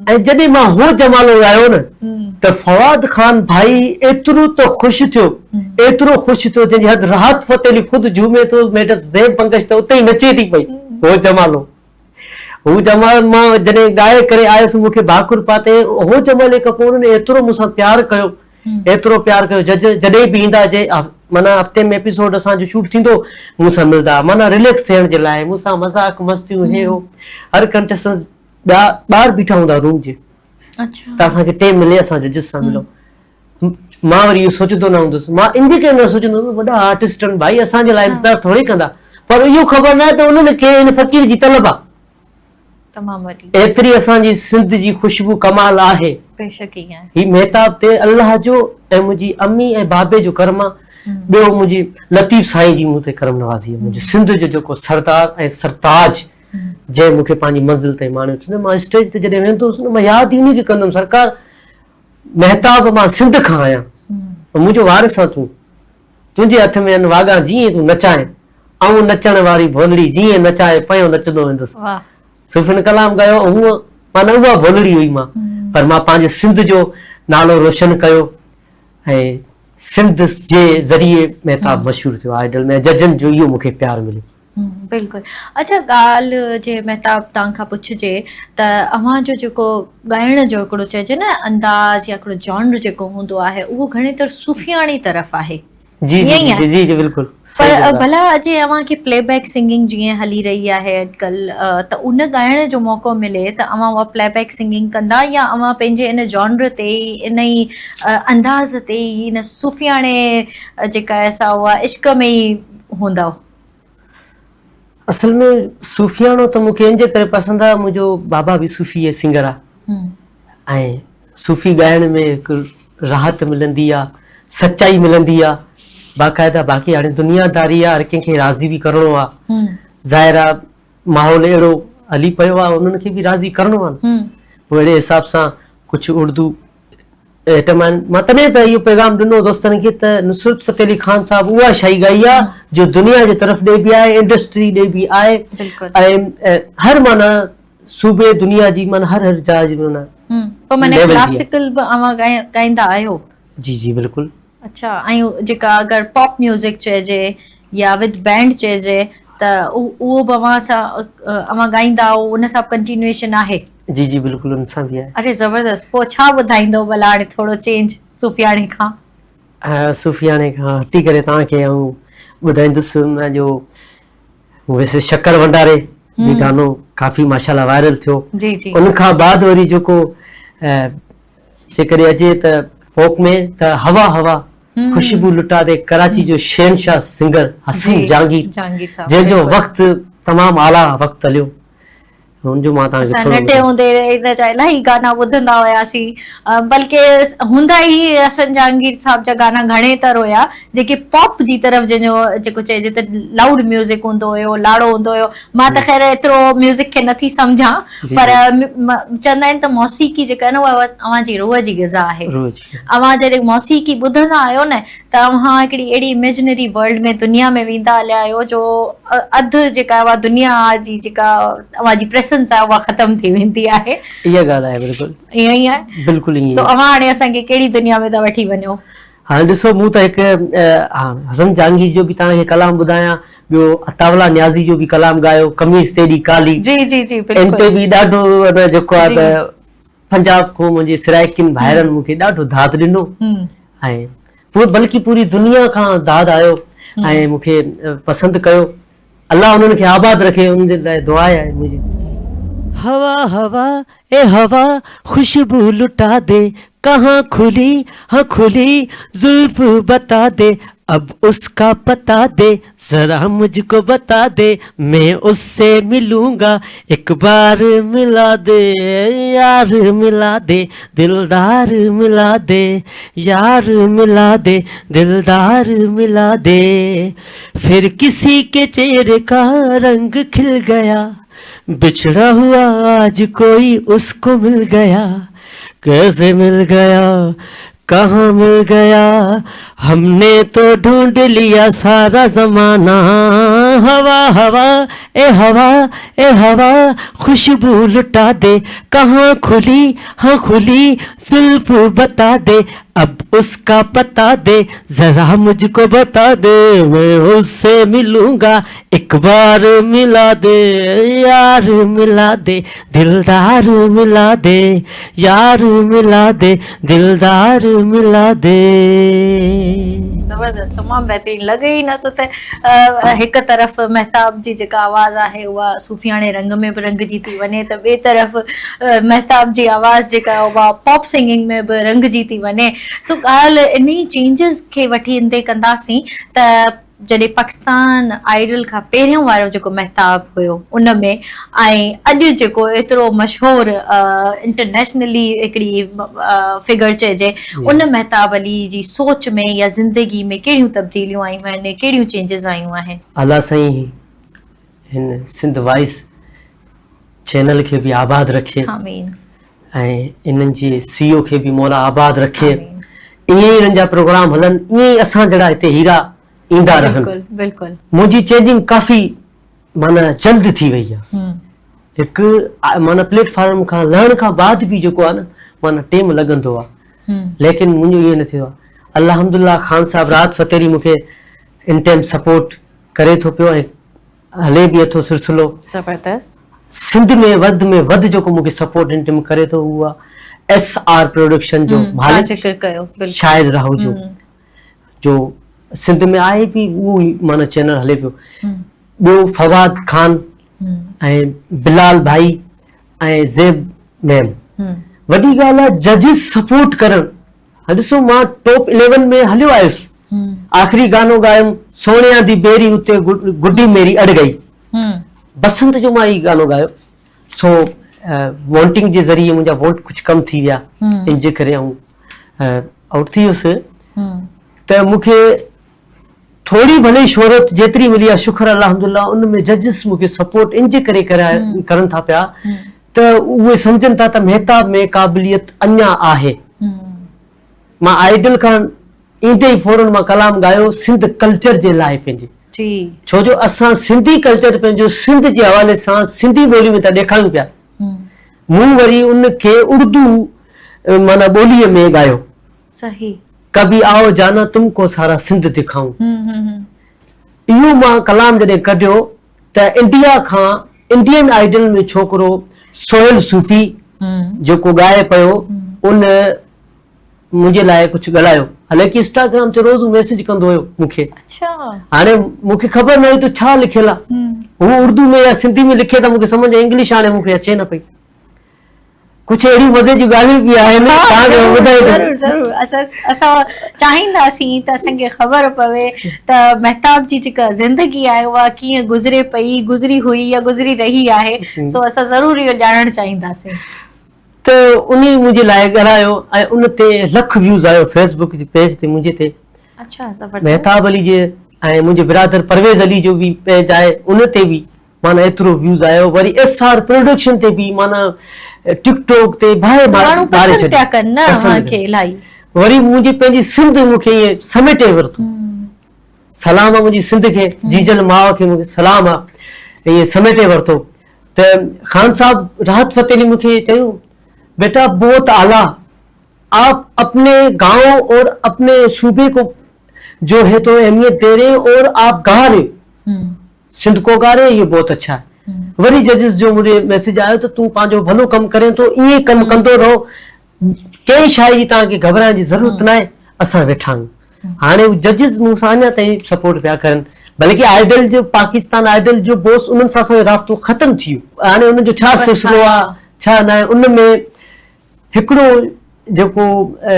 ऐं जॾहिं मां हो जमालो आयो न त फवाद खान भाई एतिरो त ख़ुशि थियो, एतिरो ख़ुशि थियो जंहिंजी हद। राहत फतेह अली ख़ुदि झूमे थो, मैडम ज़ेब बंगश त उते ई नचे थी पई। हो जमालो मां जॾहिं ॻाए करे आयुसि, मूंखे भाकुर पाते, हो जमाले खां पोइ उन्हनि एतिरो मूंसां प्यार कयो, एतिरो प्यार कयो। जॾहिं बि ईंदा जे माना हफ़्ते में एपिसोड असांजो शूट थींदो, मूंसां मिलंदा, माना रिलैक्स थियण जे लाइ मूंसां मज़ाक मस्तियूं हे हो। हर कंटेस्टेंट ॿाहिरि बीठा हूंदा रूम जे, त असांखे टाइम मिले असां जजिस सां मिलो। मां वरी इहो सोचंदो न हूंदुसि, मां इन करे न सोचंदो वॾा आर्टिस्ट आहिनि भाई, असांजे लाइ इंतज़ारु थोरी कंदा, पर इहो ख़बर न आहे त उन्हनि खे इन फ़क़ीर जी तलब आहे। एतिरी असांजी सिंध जी खुशबू कमाल आहे। ही मेहताब ते अल्लाह जो ऐं मुंहिंजी अम्मी ऐं बाबे जो करम आहे। ॿियो मुंहिंजी लतीफ़ साईं जी मूं ते करम नवाज़ी आहे, मुंहिंजे सिंध जो जेको सरदार ऐं सरताज जंहिं मूंखे पंहिंजी मंज़िल ताईं माणियो। मां स्टेज ते जॾहिं वेंदो हुउसि न, मां यादि ई उनखे कंदुमि, सरकार मेहताब मां सिंध खां आहियां, मुंहिंजो वारिस आहे तूं, तुंहिंजे हथ में आहिनि वाॻा, जीअं तूं नचाए, ऐं नचण वारी भोलड़ी जीअं नचाए पियो नचंदो वेंदुसि। सुफ़िन कलाम ॻायो, हूअ माना उहा भोलड़ी हुई मां, पर मां पंहिंजे सिंध जो नालो रोशन कयो। ऐं सिंध जे ज़रिए महताब मशहूर थियो आइडल में जजन जो इहो मूंखे प्यार मिलियो। बिल्कुलु। अच्छा, ॻाल्हि जे महताब तव्हां खां पुछिजे त अव्हांजो जेको ॻाइण जो हिकिड़ो चइजे न अंदाज़ या हिकिड़ो जॉनर जेको हूंदो आहे उहो घणेतर सूफ़ियाणी तरफ़ आहे। जी ईअं ई जी आहे। जी जी बिल्कुलु सही पर ॻाल्हि आहे। भला अॼु अव्हांखे प्लेबैक सिंगिंग जीअं हली रही आहे अॼुकल्ह त उन ॻाइण जो मौक़ो मिले त अव्हां उहा प्लेबैक सिंगिंग कंदा या अव्हां पंहिंजे इन जॉनर ते ई इन ई अंदाज़ ते ई इन सूफ़ियाणे जेका आहे सा उहा इश्क में ई हूंदव? असल में सूफ़ियाणो त मूंखे इन जे करे पसंदि आहे, मुंहिंजो बाबा बि सूफ़ी सिंगर आहे ऐं सूफ़ी ॻाइण में हिकु राहत मिलंदी आहे, सचाई मिलंदी आहे बाक़ाइदा। बाक़ी हाणे दुनियादारी आहे, हर कंहिंखे राज़ी बि करिणो आहे, ज़ाहिर आहे माहौल अहिड़ो हली पियो आहे उन्हनि खे बि राज़ी करिणो आहे न। पोइ अहिड़े हिसाब सां कुझु उर्दू आइटम मां तॾहिं त इहो पैगाम ॾिनो दोस्तनि खे त नुसरत फ़तेह अली खान साहिबु उहा शइ ॻाई आहे जो दुनिया जे तरफ़ ॾे बि आहे, इंडस्ट्री ॾे बि आहे ऐं हर माना सूबे दुनिया जी माना हर हर जाइ जी माना पोइ माने क्लासिकल बि अव्हां ॻाईंदा आहियो? जी जी बिल्कुलु। अच्छा, ऐं जेका अगरि पॉप म्यूज़िक चइजे या विद बैंड चइजे त उहो बि अव्हां सां अव्हां ॻाईंदा आहियो, उन सां कंटिन्यूएशन आहे? जी जी बिल्कुलु उन सां बि आहे। अरे ज़बरदस्त। पोइ छा ॿुधाईंदो भला हाणे थोरो चेंज सूफ़ियाणे खां? सूफ़ियाणे खां हटी करे तव्हांखे आऊं ॿुधाईंदुसि मुंहिंजो वैसे शक्कर भंडारे भी गानो काफ़ी माशाल्लाह वायरल थियो। जी जी। उन खां बाद वरी जेको जेकॾहिं अचे त फोक में त हवा हवा खुशबू लुटा दे कराची जो शहनशाह सिंगर हसन जहांगीर जंहिंजो वक़्तु तमामु आला वक़्तु हलियो हुनजो मां तव्हांखे असां नंढे हूंदे इन जा इलाही गाना ॿुधंदा हुआसीं, बल्कि हूंदा ई हसन जहांगीर साहब जा गाना घणेतर हुया जेके पॉप जी तरफ़ जंहिंजो जेको चइजे त लाउड म्यूज़िक हूंदो हुयो, लाड़ो हूंदो हुयो। मां त ख़ैर एतिरो म्यूज़िक खे नथी सम्झां, पर चवंदा आहिनि त मौसीक़ी जेका आहे न उहा अव्हांजी रूह जी ग़िज़ा आहे। अव्हां जॾहिं मौसीक़ी ॿुधंदा आहियो न त अव्हां हिकिड़ी अहिड़ी इमेजिनरी वर्ल्ड में दुनिया में वेंदा हलिया आहियो जो अधु जेका उहा दुनिया जी जेका अव्हांजी प्रेसेंस आहे उहा ख़तम थी वेंदी आहे। इहा ॻाल्हि आहे बिल्कुलु ईअं ई आहे बिल्कुलु ईअं। सो अव्हां हाणे असांखे कहिड़ी दुनिया में था वठी वञो? हाणे ॾिसो मूं त हिकु हसन जहांगीर जो बि तव्हांखे कलाम ॿुधायां, ॿियो अतावला न्याज़ी जो बि कलाम ॻायो, कमीज़ तेरी काली। जी जी जी इन ते बि ॾाढो जेको आहे त पंजाब खां मुंहिंजे सिराइकिन भाइरनि मूंखे ॾाढो दाद ॾिनो ऐं बल्कि पूरी दुनिया खां दाद आयो ऐं मूंखे पसंदि कयो। अल्लाह उन्हनि खे आबाद रखे, उनजे लाइ दुआ आहे मुंहिंजी। हवा हवा ए हवा खुशबू लुटा दे, कहाँ खुली हाँ खुली जुल्फ बता दे, अब उसका पता दे जरा मुझको बता दे, मैं उससे मिलूंगा एक बार मिला दे, यार मिला दे दिलदार मिला दे, यार मिला दे दिलदार मिला दे। फिर किसी के चेहरे का रंग खिल गया, बिछड़ा हुआ आज कोई उसको मिल गया, कैसे मिल गया कहाँ मिल गया, हमने तो ढूंढ लिया सारा जमाना। हवा हवा ए हवा खुशबू लुटा दे, कहाँ खुली हाँ खुली जुल्फ बता दे, अब उसका पता दे जरा मुझको बता दे, मैं उससे मिलूंगा एक बार मिला दे, यार मिला दे दिलदार मिला दे, यार मिला दे दिलदार मिला दे। ज़बरदस्त, तमामु बहितरीन। लॻे ई नथो त हिकु तरफ़ महताब जी जेका आवाज़ आहे उहा सूफ़ियाणे रंग में बि रंगजी थी वञे त ॿिए तरफ़ महताब जी आवाज़ जेका उहा पॉप सिंगिंग में बि रंगजी थी वञे। सो ॻाल्हि इन चेंजिस खे वठी ईंदे कंदासीं त जॾहिं पाकिस्तान आइडल खां पहिरियों वारो जेको महताब हुयो उन में ऐं अॼु जेको एतिरो मशहूरु इंटरनेशनली हिकिड़ी फिगर चइजे, उन महताब अली जी सोच में या ज़िंदगी में कहिड़ियूं तब्दीलियूं आयूं आहिनि, कहिड़ियूं चेंजिस आयूं आहिनि? अल्लाह साईं हिन सिंध वॉइस चैनल खे बि आबाद रखे आमीन ऐं इन्हनि जे सीओ खे बि मौला आबाद रखे, ईअं ई इन्हनि जा प्रोग्राम हलनि, ईअं ई असां जहिड़ा हिते हीरा ईंदा रहनि। बिल्कुलु मुंहिंजी चेंजिंग काफ़ी माना जल्द थी वई आहे। हिकु माना प्लेटफॉर्म खां लहण खां बाद बि जेको आहे न माना टाइम लॻंदो आहे, लेकिन मुंहिंजो इहो न थियो आहे। अल्हम्दुलिल्लाह खान साहब राहत फ़तेह मूंखे इन टाइम सपोर्ट करे थो पियो ऐं हले बि अथो सिलसिलो। ज़बरदस्त। सिंध में वध जेको मूंखे सपोर्ट इन टाइम करे थो उहा SR प्रोडक्शन जो तव्हां ज़िक्र कयो बिल्कुलु। शाहिद राहु जो सिंध में आहे बि उहो ई माना चैनल हले पियो। ॿियो फवाद खान ऐं बिलाल भाई ऐं ज़ेब मैम। वॾी ॻाल्हि आहे जजिस सपोर्ट करण। ॾिसो मां टॉप 11 में हलियो आयुसि, आख़िरी गानो गायुमि सोनिया दी बेरी उते गुड्डी मेरी अड़ गई, बसंत जो मां ई गानो गायो। सो वॉन्टिंग जे ज़रिए मुंहिंजा वोट कुझु कम थी विया, इन जे करे आउट थी वियुसि। त मूंखे थोड़ी भले शोहरत जेतिरी मिली आहे शुक्र अल्हम्दुलिल्लाह, उन में जजिस मूंखे सपोर्ट इन जे करे करनि था पिया त उहे सम्झनि था त मेहताब में क़ाबिलियत अञा आहे। मां आइडल खां ईंदे ई फौरन मां कलाम गायो सिंध कल्चर जे लाइ पंहिंजे, छो जो असां सिंधी कल्चर पंहिंजो सिंध जे हवाले सां सिंधी ॿोली में था ॾेखारियूं पिया। मूं वरी उनखे उर्दू माना ॿोलीअ में गायो। सही। कभी आओ जाना तुमको सारा सिंध दिखाऊं। इहो मां कलाम जॾहिं कढियो त इंडिया खां इंडियन आइडल में छोकिरो सोहेल सूफ़ी जेको ॻाए पियो उन मुंहिंजे लाइ कुझु ॻाल्हायो, हालांकि इंस्टाग्राम ते रोज़ मैसेज कंदो हुयो मूंखे। हाणे मूंखे ख़बर न हुई त छा लिखियल आहे, हू उर्दू में या सिंधी में लिखे त मूंखे सम्झ इंग्लिश हाणे मूंखे अचे न पई। कुछ अहिड़ी मज़े जी ॻाल्हियूं बि आहिनि, ज़रूर ज़रूर असां चाहींदासीं त असांखे ख़बर पवे त मेहताब जी जेका ज़िंदगी आहे उहा कीअं गुज़रे पई, गुज़री हुई या गुज़री रही आहे। सो असां ज़रूर इहो ॼाणणु चाहींदासीं। त उन मुंहिंजे लाइ ॻाल्हायो ऐं उन ते लख व्यूज़ आयो फेसबुक जे पेज ते मुंहिंजे ते। अच्छा, ज़बरदस्त। मेहताब अली जे ऐं मुंहिंजे बिरादर परवेज़ अली जो बि पेज आहे उन ते बि माना एतिरो व्यूज़ आयो। वरी SR प्रोडक्शन ते बि माना टिकटॉक ते वरी मुंहिंजी पंहिंजी सिंध मूंखे ईअं समेटे वरितो। सलाम आहे मुंहिंजी सिंध खे, जीजल माउ खे मूंखे सलाम आहे, ईअं समेटे वरितो। त खान साहब राहत फ़तेह अली मूंखे चयो बेटा बहुत आला, आप अपने गांव और अपने सूबे को जो है तो अहमियत दे रहे और आप गा रहे, सिंध को गा रहे, ये बहुत अच्छा है। वरी जजिस जो मुझे मैसेज आयो त तूं पंहिंजो भलो कम करे तो ईअं कम कंदो रहो, कंहिं शइ जी तव्हांखे घबराइण जी ज़रूरत न आहे, असां वेठा आहियूं। हाणे जजिस मूंसां अञा ताईं सपोर्ट पिया करनि, बल्कि आइडल जो पाकिस्तान आइडल जो बॉस उन्हनि सां असांजो राब्तो ख़तम थी वियो। हाणे उन्हनि जो छा सिलसिलो आहे छा न आहे, उन में हिकिड़ो जेको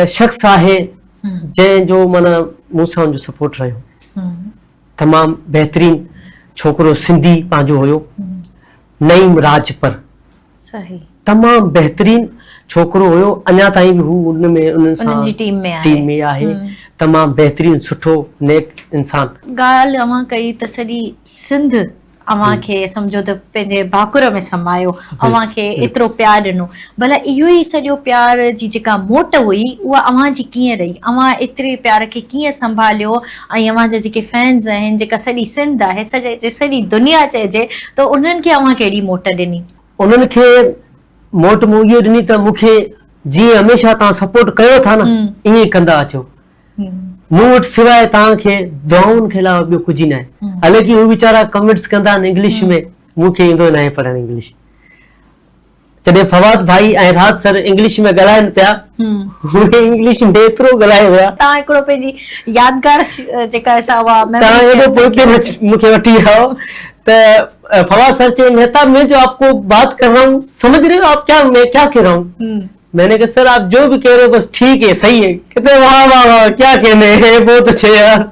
शख़्स आहे जंहिंजो माना मूंसां उनजो सपोर्ट रहियो, तमामु बहितरीन छोकिरो सिंधी पंहिंजो हुयो, नईम राजपर। सही। तमामु बहितरीन छोकिरो हुयो, अञा ताईं बि हू उन्हनि जी टीम में आहे। तमामु बहितरीन सुठो नेक इंसान। ॻाल्हि अवां कई त सॼी सिंध अव्हांखे सम्झो त पंहिंजे भाकुर में समायो, अव्हांखे एतिरो प्यार ॾिनो। भला इहो ई सॼो प्यार जी जेका मोट हुई उहा अव्हांजी कीअं रही, अव्हां एतिरे प्यार खे कीअं संभालियो ऐं अव्हांजा जेके फैन्स आहिनि, जेका सॼी सिंध आहे, सॼी दुनिया चइजे त उन्हनि खे अव्हां कहिड़ी मोट ॾिनी? उन्हनि खे मोट मूं इहो ॾिनी त मूंखे जीअं हमेशह तव्हां सपोर्ट कयो था न ईअं कंदा अचो। मूं वटि सिवाय तव्हांखे दुआउनि खे अलावा ॿियो कुझु न आहे। हालांकि हू वीचारा कमेंट्स कंदा आहिनि इंग्लिश में, मूंखे ईंदो न आहे पढ़णु इंग्लिश। जॾहिं फवाद भाई ऐं राहत सर इंग्लिश में ॻाल्हाइनि पिया, उहे इंग्लिश में एतिरो ॻाल्हाए विया। तव्हां हिकिड़ो पंहिंजी यादगार जेका मूंखे वठी आओ त फवाद सर चए मेहताब मैं जो आपको बात कर रहा हूँ समझ रहे हो आप, क्या मैं क्या कह रहा हूँ? मैंने कहा सर आप जो भी कह रहे हो बस ठीक है, सही है। कहते वाह वाह वाह क्या कहने हैं, बहुत अच्छे यार,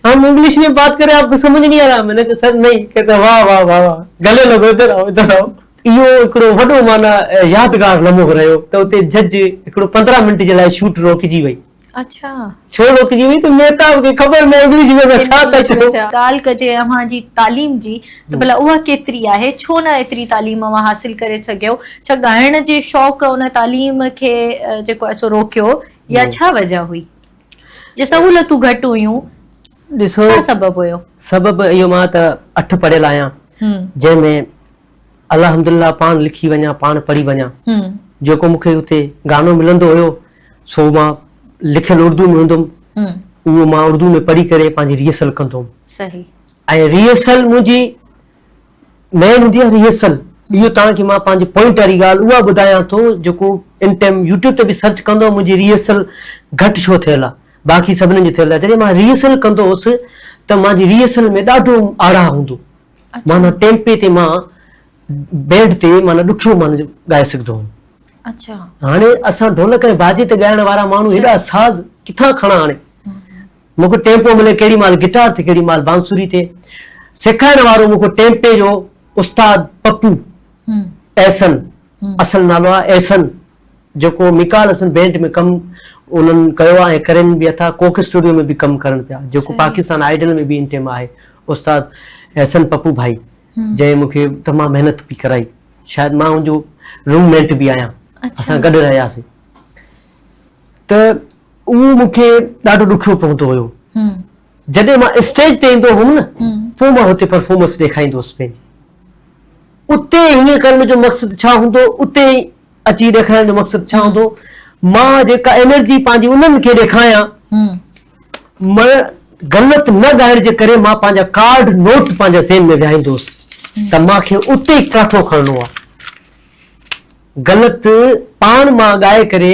हम इंग्लिश में बात करें आपको समझ नहीं आ रहा। मैंने कहा सर नहीं। कहते वाह वाह वाह वाह, गले लगो, इधर आओ इधर आओ। इहो हिकिड़ो वॾो माना यादगार लम्हो रहियो त उते जज हिकिड़ो 15 मिंट जे लाइ शूट रोकिजी वई। अच्छा, छो रोकिजी वई त मेहताब खे ख़बर न इंग्लिश में छा था चओ। ॻाल्हि कजे अव्हांजी तालीम जी त भला उहा केतिरी आहे, छो न एतिरी तालीम अव्हां हासिल करे सघियो? छा ॻाइण जे शौक़ उन तालीम खे जेको आहे सो रोकियो या छा वजह हुई? जे सहूलियतूं घटि हुयूं, ॾिसो छा सबबु हुयो? सबबु इहो मां त 8 पढ़ियल आहियां, जंहिंमें अल्हम्दुलिल्लाह पाण लिखी वञा, पाण पढ़ी वञा। जेको मूंखे उते गानो मिलंदो हुयो सो मां लिखियल उर्दू में हूंदुमि, उहो मां उर्दू में पढ़ी करे पंहिंजी रिहर्सल कंदो हुउमि सही ऐं रिहर्सल मुंहिंजी मेन हूंदी आहे रिहर्सल इहो तव्हांखे मां पंहिंजे पॉइंट वारी ॻाल्हि उहा ॿुधायां थो जेको इन टाइम यूट्यूब ते बि सर्च कंदो मुंहिंजी रिहर्सल घटि छो थियल आहे बाक़ी सभिनीनि जी थियल आहे जॾहिं मां रिहर्सल कंदो हुउसि त मुंहिंजी रिहर्सल में ॾाढो आराह हूंदो माना टेम्पे ते मां बैंड ते माना ॾुखियो माना ॻाए सघंदो हुउमि अच्छा हाणे असां ढोलक ऐं बाजे ते ॻाइण वारा माण्हू हेॾा साज़ किथां खणा हाणे मूंखे टेम्पो मिले केॾी महिल गिटार ते केॾी महिल बांसुरी ते सेखारण वारो मूंखे टेम्पे जो उस्ताद पप्पू एहसन असल नालो आहे एहसन जेको मिकाल हसन बैंड में कमु उन्हनि कयो आहे ऐं करनि बि अथा कोक स्टूडियो में बि कमु करनि पिया जेको पाकिस्तान आइडल में बि इन टाइम आहे उस्ताद एहसन पप्पू भाई जंहिं मूंखे तमामु महिनत बि कराई शायदि मां हुनजो रूममेट बि आहियां असां गॾु रहियासीं त उहो मूंखे ॾाढो ॾुखियो पवंदो हुयो जॾहिं मां स्टेज ते ईंदो हुउमि न पोइ मां हुते परफॉर्मेंस ॾेखारींदो हुउसि पंहिंजी उते हीअं करण जो मक़सदु छा हूंदो उते अची ॾेखारण जो मक़सदु छा हूंदो मां जेका एनर्जी पंहिंजी उन्हनि खे ॾेखारियां मां ग़लति न ॻाइण जे करे मां पंहिंजा कार्ड नोट पंहिंजा ज़हन में विहाईंदुसि त मूंखे उते ई काठो खणणो आहे ग़लति पाण मां ॻाए करे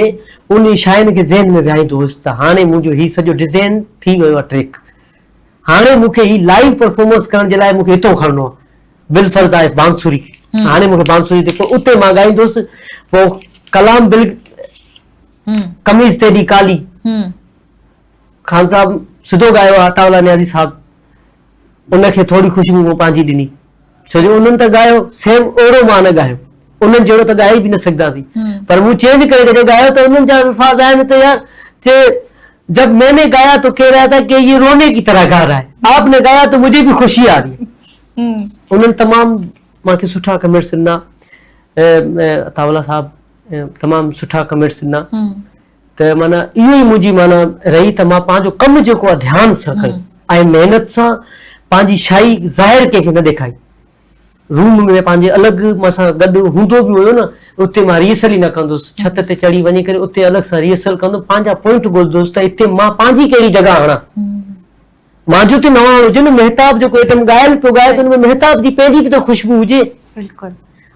उन शाइनि खे ज़हन में विहाईंदो हुउसि त हाणे मुंहिंजो हीउ सॼो डिज़ाइन थी वियो आहे ट्रिक हाणे मूंखे ही लाइव परफॉर्मेंस करण जे लाइ मूंखे हितो खणणो आहे बिलफर्ज़ आहे बांसुरी हाणे मूंखे बांसुरी ते उते मां ॻाईंदुसि पोइ कलाम बिल कमीज़ तेॾी काली ख़ान साहब सिधो ॻायो आहे अताउल्ला नियाज़ी साहब उनखे थोरी ख़ुशबू मूं पंहिंजी ॾिनी छो जो उन्हनि त ॻायो सेम ओहिड़ो मां न ॻायो उन्हनि जहिड़ो त ॻाए बि न सघंदासीं पर मूं चेंज करे जॾहिं ॻायो त उन्हनि जा अल्फाज़ आहिनि त यार चे जब मैंने गाया तो कह रहा था कि ये रोने की तरह गा रहा है आपने गाया तो मुझे भी खुशी आ रही है उन्हनि तमामु मूंखे सुठा कमेंट्स ॾिना अताउल्ला साहब तमामु सुठा कमेंट्स ॾिना त माना इहो ई मुंहिंजी माना रही त मां पंहिंजो कमु जेको आहे ध्यानु सां कयो ऐं महिनत सां पंहिंजी शाही ज़ाहिर कंहिंखे न ॾेखारी रूम में पंहिंजे अलॻि मां सां गॾु हूंदो बि हुयो न उते मां रिहर्सल ई न कंदुसि छत ते चढ़ी वञी करे उते अलॻि सां रिहर्सल कंदुमि पंहिंजा पॉइंट ॻोल्हंदुसि त हिते मां पंहिंजी कहिड़ी जॻह हणां मुंहिंजो त नवां हुजे न महताब जेको हिते ॻायल पियो ॻाए त हुन में महताब जी पंहिंजी बि त ख़ुशबू हुजे बिल्कुलु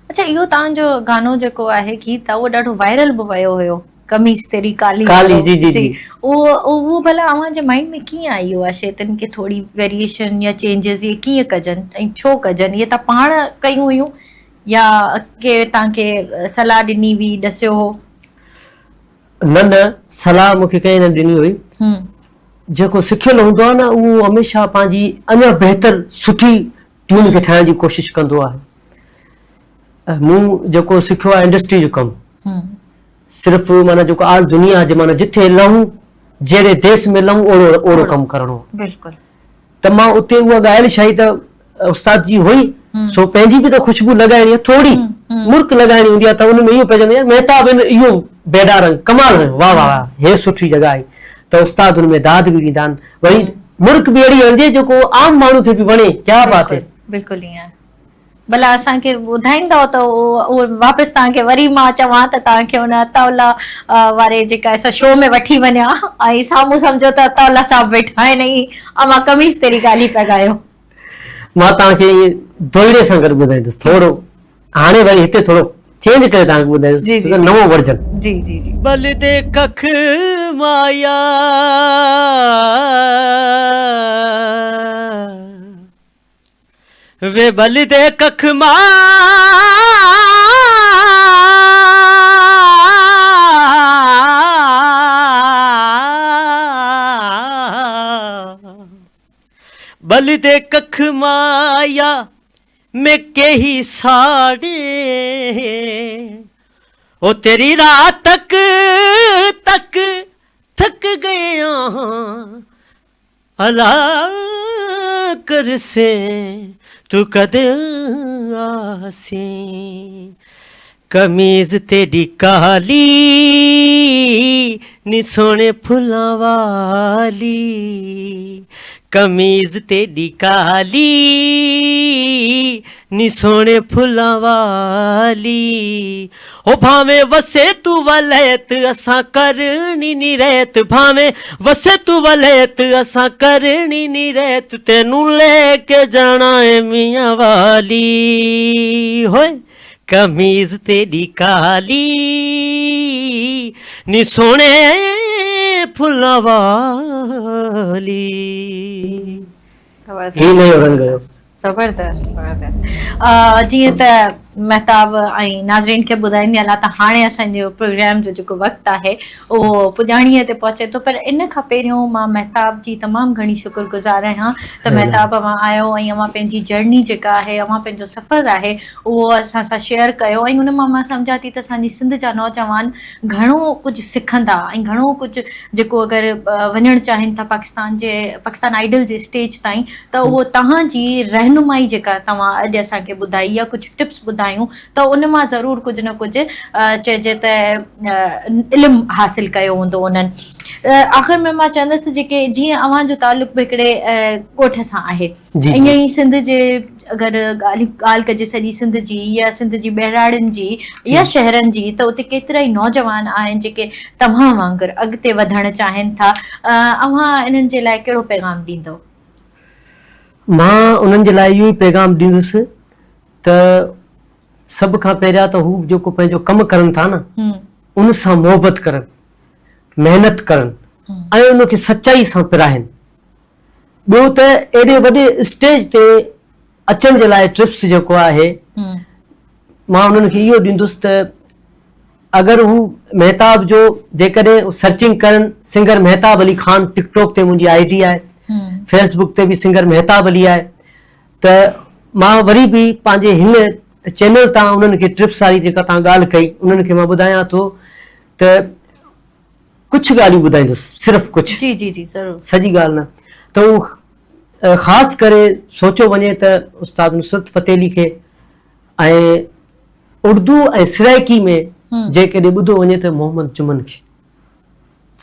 अच्छा इहो तव्हांजो गानो जेको आहे गीत आहे उहो ॾाढो वायरल बि वियो हुयो कमीज़ तेरी काली काली जी जी जी उहो भला अव्हांजे माइंड में कीअं आई इहो आहे शइ के थोड़ी वेरिएशन या चेंजेस ये कीअं कजनि ऐं छो कजनि इहे तव्हां पाण कयूं हुयूं या के तव्हांखे सलाह ॾिनी हुई ॾसियो हो न सलाह मूंखे कंहिं न ॾिनी हुई जेको सिखियल हूंदो आहे न उहो हमेशह पंहिंजी अञा बहितर सुठी ट्यून खे ठाहिण जी कोशिश कंदो आहे मूं जेको सिखियो आहे इंडस्ट्री जो कमु सिर्फ़ माना जेको आल दुनिया जे माना जिथे लहूं जहिड़े देश में लहूं ओड़ो कमु करणो बिल्कुलु त मां उते उहा ॻायल शइ त उस्ताद जी हुई सो पंहिंजी बि त ख़ुशबू लॻाइणी आहे थोरी मुर्क लॻाइणी हूंदी आहे त उन में इहो पइजंदो आहे महताब इहो बेडा रंग कमाल हुयो वाह वाह हे सुठी जॻह आहे त उस्ताद हुन में दाद बि ॾींदा आहिनि वरी मुर्क बि अहिड़ी हणिजे जेको आम माण्हू खे बि वणे क्या बात है बिल्कुलु ईअं भला असांखे ॿुधाईंदव त उहो वापसि तव्हांखे वरी मां चवां त तव्हांखे हुन अताउल्ला वारे जेका असां शो में वठी वञा ऐं साम्हूं सम्झो त अताउल्ला साहिब वेठा आहिनि ऐं मां कमीज़ तेरी गाली पिया ॻायो मां तव्हांखे दोहिड़े सां गॾु ॿुधाईंदुसि थोरो हाणे वरी हिते थोरो चेंज करे तव्हांखे ॿुधाईंदुसि नओं वर्जन जी जी जी बल दे कख माया वे बल दे कख बल दे कख माया में के ही साड़े ओ तेरी रात तक थक गया अला कर से तू कद आसे कमीज तेरी काली नी सोने फुल्लां वाली कमीज तेरी काली नी सोने फुल्लां वाली ओ भावें वसे तू वलैत असां करनी नी रहत भावें वसे तू वलैत असां करनी नी रहत तेनू लेके जाना है मियां वाली होए कमीज तेरी काली नी सोने फुल्लां वाली ही नहीं रंग गयो ज़बरदस्त जीअं त महताब ऐं नाज़रीन खे ॿुधाईंदी हलां त हाणे असांजो प्रोग्राम जो जेको वक़्तु आहे उहो पुॼाणीअ ते पहुचे थो पर इन खां पहिरियों मां महताब जी तमामु घणी शुक्रगुज़ार आहियां त महताब अवां आयो ऐं अवां पंहिंजी जर्नी जेका आहे अवां पंहिंजो सफ़र आहे उहो असां सां शेयर कयो ऐं उन मां सम्झां थी त असांजी सिंध जा नौजवान घणो कुझु सिखंदा ऐं घणो कुझु जेको अगरि वञणु चाहिनि था पाकिस्तान आइडल जे स्टेज ताईं त उहो तव्हांजी रहनुमाई जेका तव्हां अॼु असांखे ॿुधाई या कुझु टिप्स ॿुधायूं त उन मां ज़रूरु कुझु न कुझु चइजे त इल्मु हासिलु कयो हूंदो उन्हनि आख़िर में मां चवंदसि जेके जीअं अव्हां जो तालुक़ु बि हिकिड़े ॻोठ सां आहे ईअं ई सिंध जे अगरि ॻाल्हि कजे सॼी सिंध जी या सिंध जी ॿहिराड़ियुनि जी या शहरनि जी त उते केतिरा ई नौजवान आहिनि जेके तव्हां वांगुरु अॻिते वधणु चाहिनि था अव्हां इन्हनि जे लाइ कहिड़ो पैगाम ॾींदो मां उन्हनि जे लाइ इहो ई पैगाम ॾींदुसि त सभ खां पहिरियां त हू जेको पंहिंजो कमु करनि था न उन सां मोहबत करनि महिनत करनि ऐं उनखे सचाई सां पिराइनि ॿियो त एॾे वॾे स्टेज ते अचण जे लाइ ट्रिप्स जेको आहे मां उन्हनि खे इहो ॾींदुसि त अगरि हू महताब जो जेकॾहिं सर्चिंग करनि सिंगर महताब अली ख़ान टिकटॉक ते मुंहिंजी ID आहे फेसबुक ते बि सिंगर महताब अली आहे त मां वरी बि पंहिंजे हिन चैनल तां उन्हनि खे ट्रिप्स वारी जेका तव्हां ॻाल्हि कई उन्हनि खे मां ॿुधायां थो त कुझु ॻाल्हियूं ॿुधाईंदुसि सिर्फ़ु कुझु जी जी जी ज़रूरु सॼी ॻाल्हि न त उहो ख़ासि करे सोचियो वञे त उस्ताद नुसरत फ़तेह अली खे ऐं उर्दू ऐं सिराइकी में जेकॾहिं ॿुधो वञे त मोहम्मद जुमन खे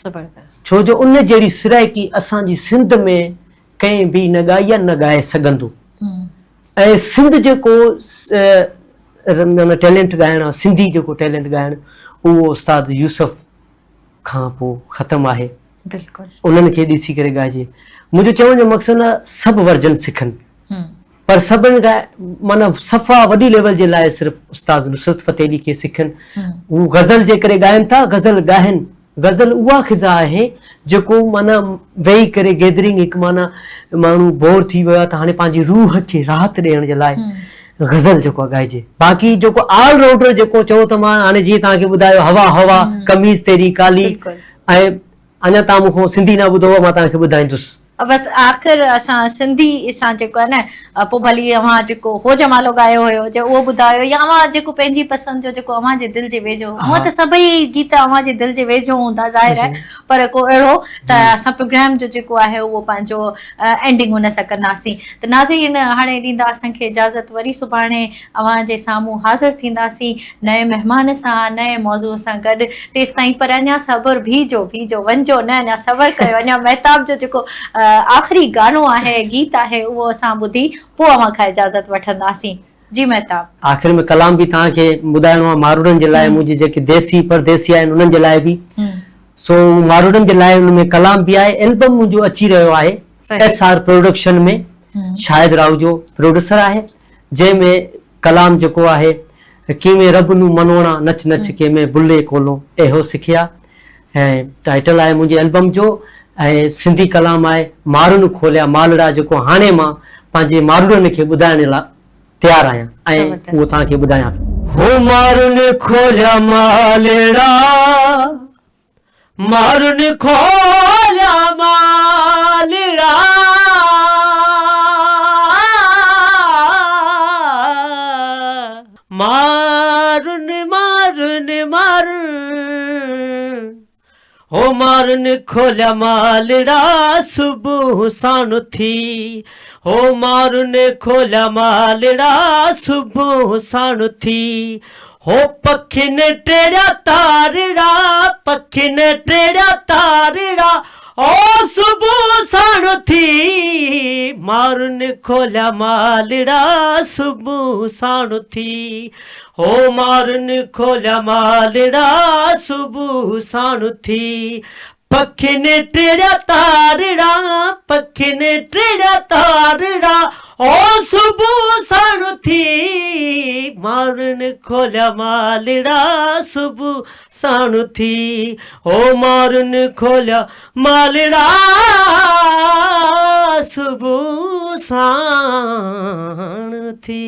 ज़बरदस्त छो जो उन जहिड़ी सिराइकी असांजी सिंध में कंहिं बि न ॻाई या न ॻाए सघंदो ऐं सिंध जेको टैलेंट ॻाइणु आहे सिंधी जेको टैलेंट ॻाइणु उहो उस्ताद यूसुफ खां पोइ ख़तमु आहे बिल्कुलु उन्हनि खे ॾिसी करे ॻाइजे मुंहिंजो चवण जो मक़सदु आहे सभु वर्जन सिखनि पर सभिनि खां माना सफ़ा वॾी लेवल जे लाइ सिर्फ़ु उस्ताद नुसरत फ़तेह अली खे सिखनि हू गज़ल जे करे ॻाइनि था गज़ल ॻाइनि गज़ल उहा ख़िज़ा आहे जेको माना वेही करे गैदरिंग हिकु माना माण्हू बोर थी वियो आहे त हाणे पंहिंजी रूह खे राहत ॾियण जे लाइ गज़ल जेको आहे ॻाइजे बाक़ी जेको ऑल राउंडर जेको चओ त मां हाणे जीअं तव्हांखे ॿुधायो हवा हवा कमीज़ तेरी काली ऐं अञा तव्हां मूंखां सिंधी न ॿुधो मां तव्हांखे ॿुधाईंदुसि बसि आख़िर असां सिंधी सां जेको आहे न पोइ भली अव्हां जेको हो जमालो ॻायो हुयो जो उहो ॿुधायो या अव्हां जेको पंहिंजी पसंदि जो जेको अव्हां जे दिलि जे वेझो हूअं त सभई गीत अव्हां जे दिलि जे वेझो हूंदा ज़ाहिर आहे पर को अहिड़ो त असां प्रोग्राम जो जेको आहे उहो पंहिंजो एंडिंग हुन सां कंदासीं त नाज़रीन हाणे ॾींदा असांखे इजाज़त वरी सुभाणे अव्हां जे साम्हूं हाज़िर थींदासीं नए महिमान सां नए मौज़ूअ सां गॾु तेसि ताईं पर अञा सब्र बीजो वञिजो न अञा सब्र कयो अञा महताब जो जेको आख़िरी गानो आहे गीत आहे उहो असां ॿुधी पोइ अव्हां खां इजाज़त वठंदासीं जी महताब आख़िर में कलाम बि तव्हांखे ॿुधाइणो आहे मारूड़नि जे लाइ मुंहिंजी जेके देसी परदेसी आहिनि उन्हनि जे लाइ बि सो मारूड़नि जे लाइ उन में कलाम बि आहे एल्बम मुंहिंजो अची रहियो आहे SR प्रोडक्शन में शाहिद राव जो प्रोड्यूसर आहे जंहिंमें कलाम जेको आहे कीअं रब नूं मनोणा नच नच के में बुले कोलो एहो सिखिया ऐं टाइटल आहे मुंहिंजे एल्बम जो ऐं सिंधी कलाम आहे मारुनि खोलिया मालड़ा जेको हाणे मां पंहिंजे मारुड़नि खे ॿुधाइण लाइ तयारु आहियां ऐं उहो तव्हांखे ॿुधायां हो मारुनि खोलिया मालड़ा मारुनि खोलिया मालड़ा मारुनि मारुनि मारुनि हो मारुनि खोलिया मालड़ा सुबुह साण थी हो मारुनि खोलिया मालड़ा सुबुह साण थी हो पखिन टेड़ा तारड़ा पखिन टेड़ा तारड़ा ओ सुबह साणु थी मारुन खोलिया मालड़ा सुबह साणु थी ओ मारुन खोलिया मालड़ा सुबह साणु थी पखे ने टेढ़ा तारड़ा पखे ने टेढ़ा तारड़ा ओ सुबह साणु थी मारुन खोलिया मालड़ा सुबह साणु थी ओ मारुन खोलिया मालड़ा सुबह साणु थी।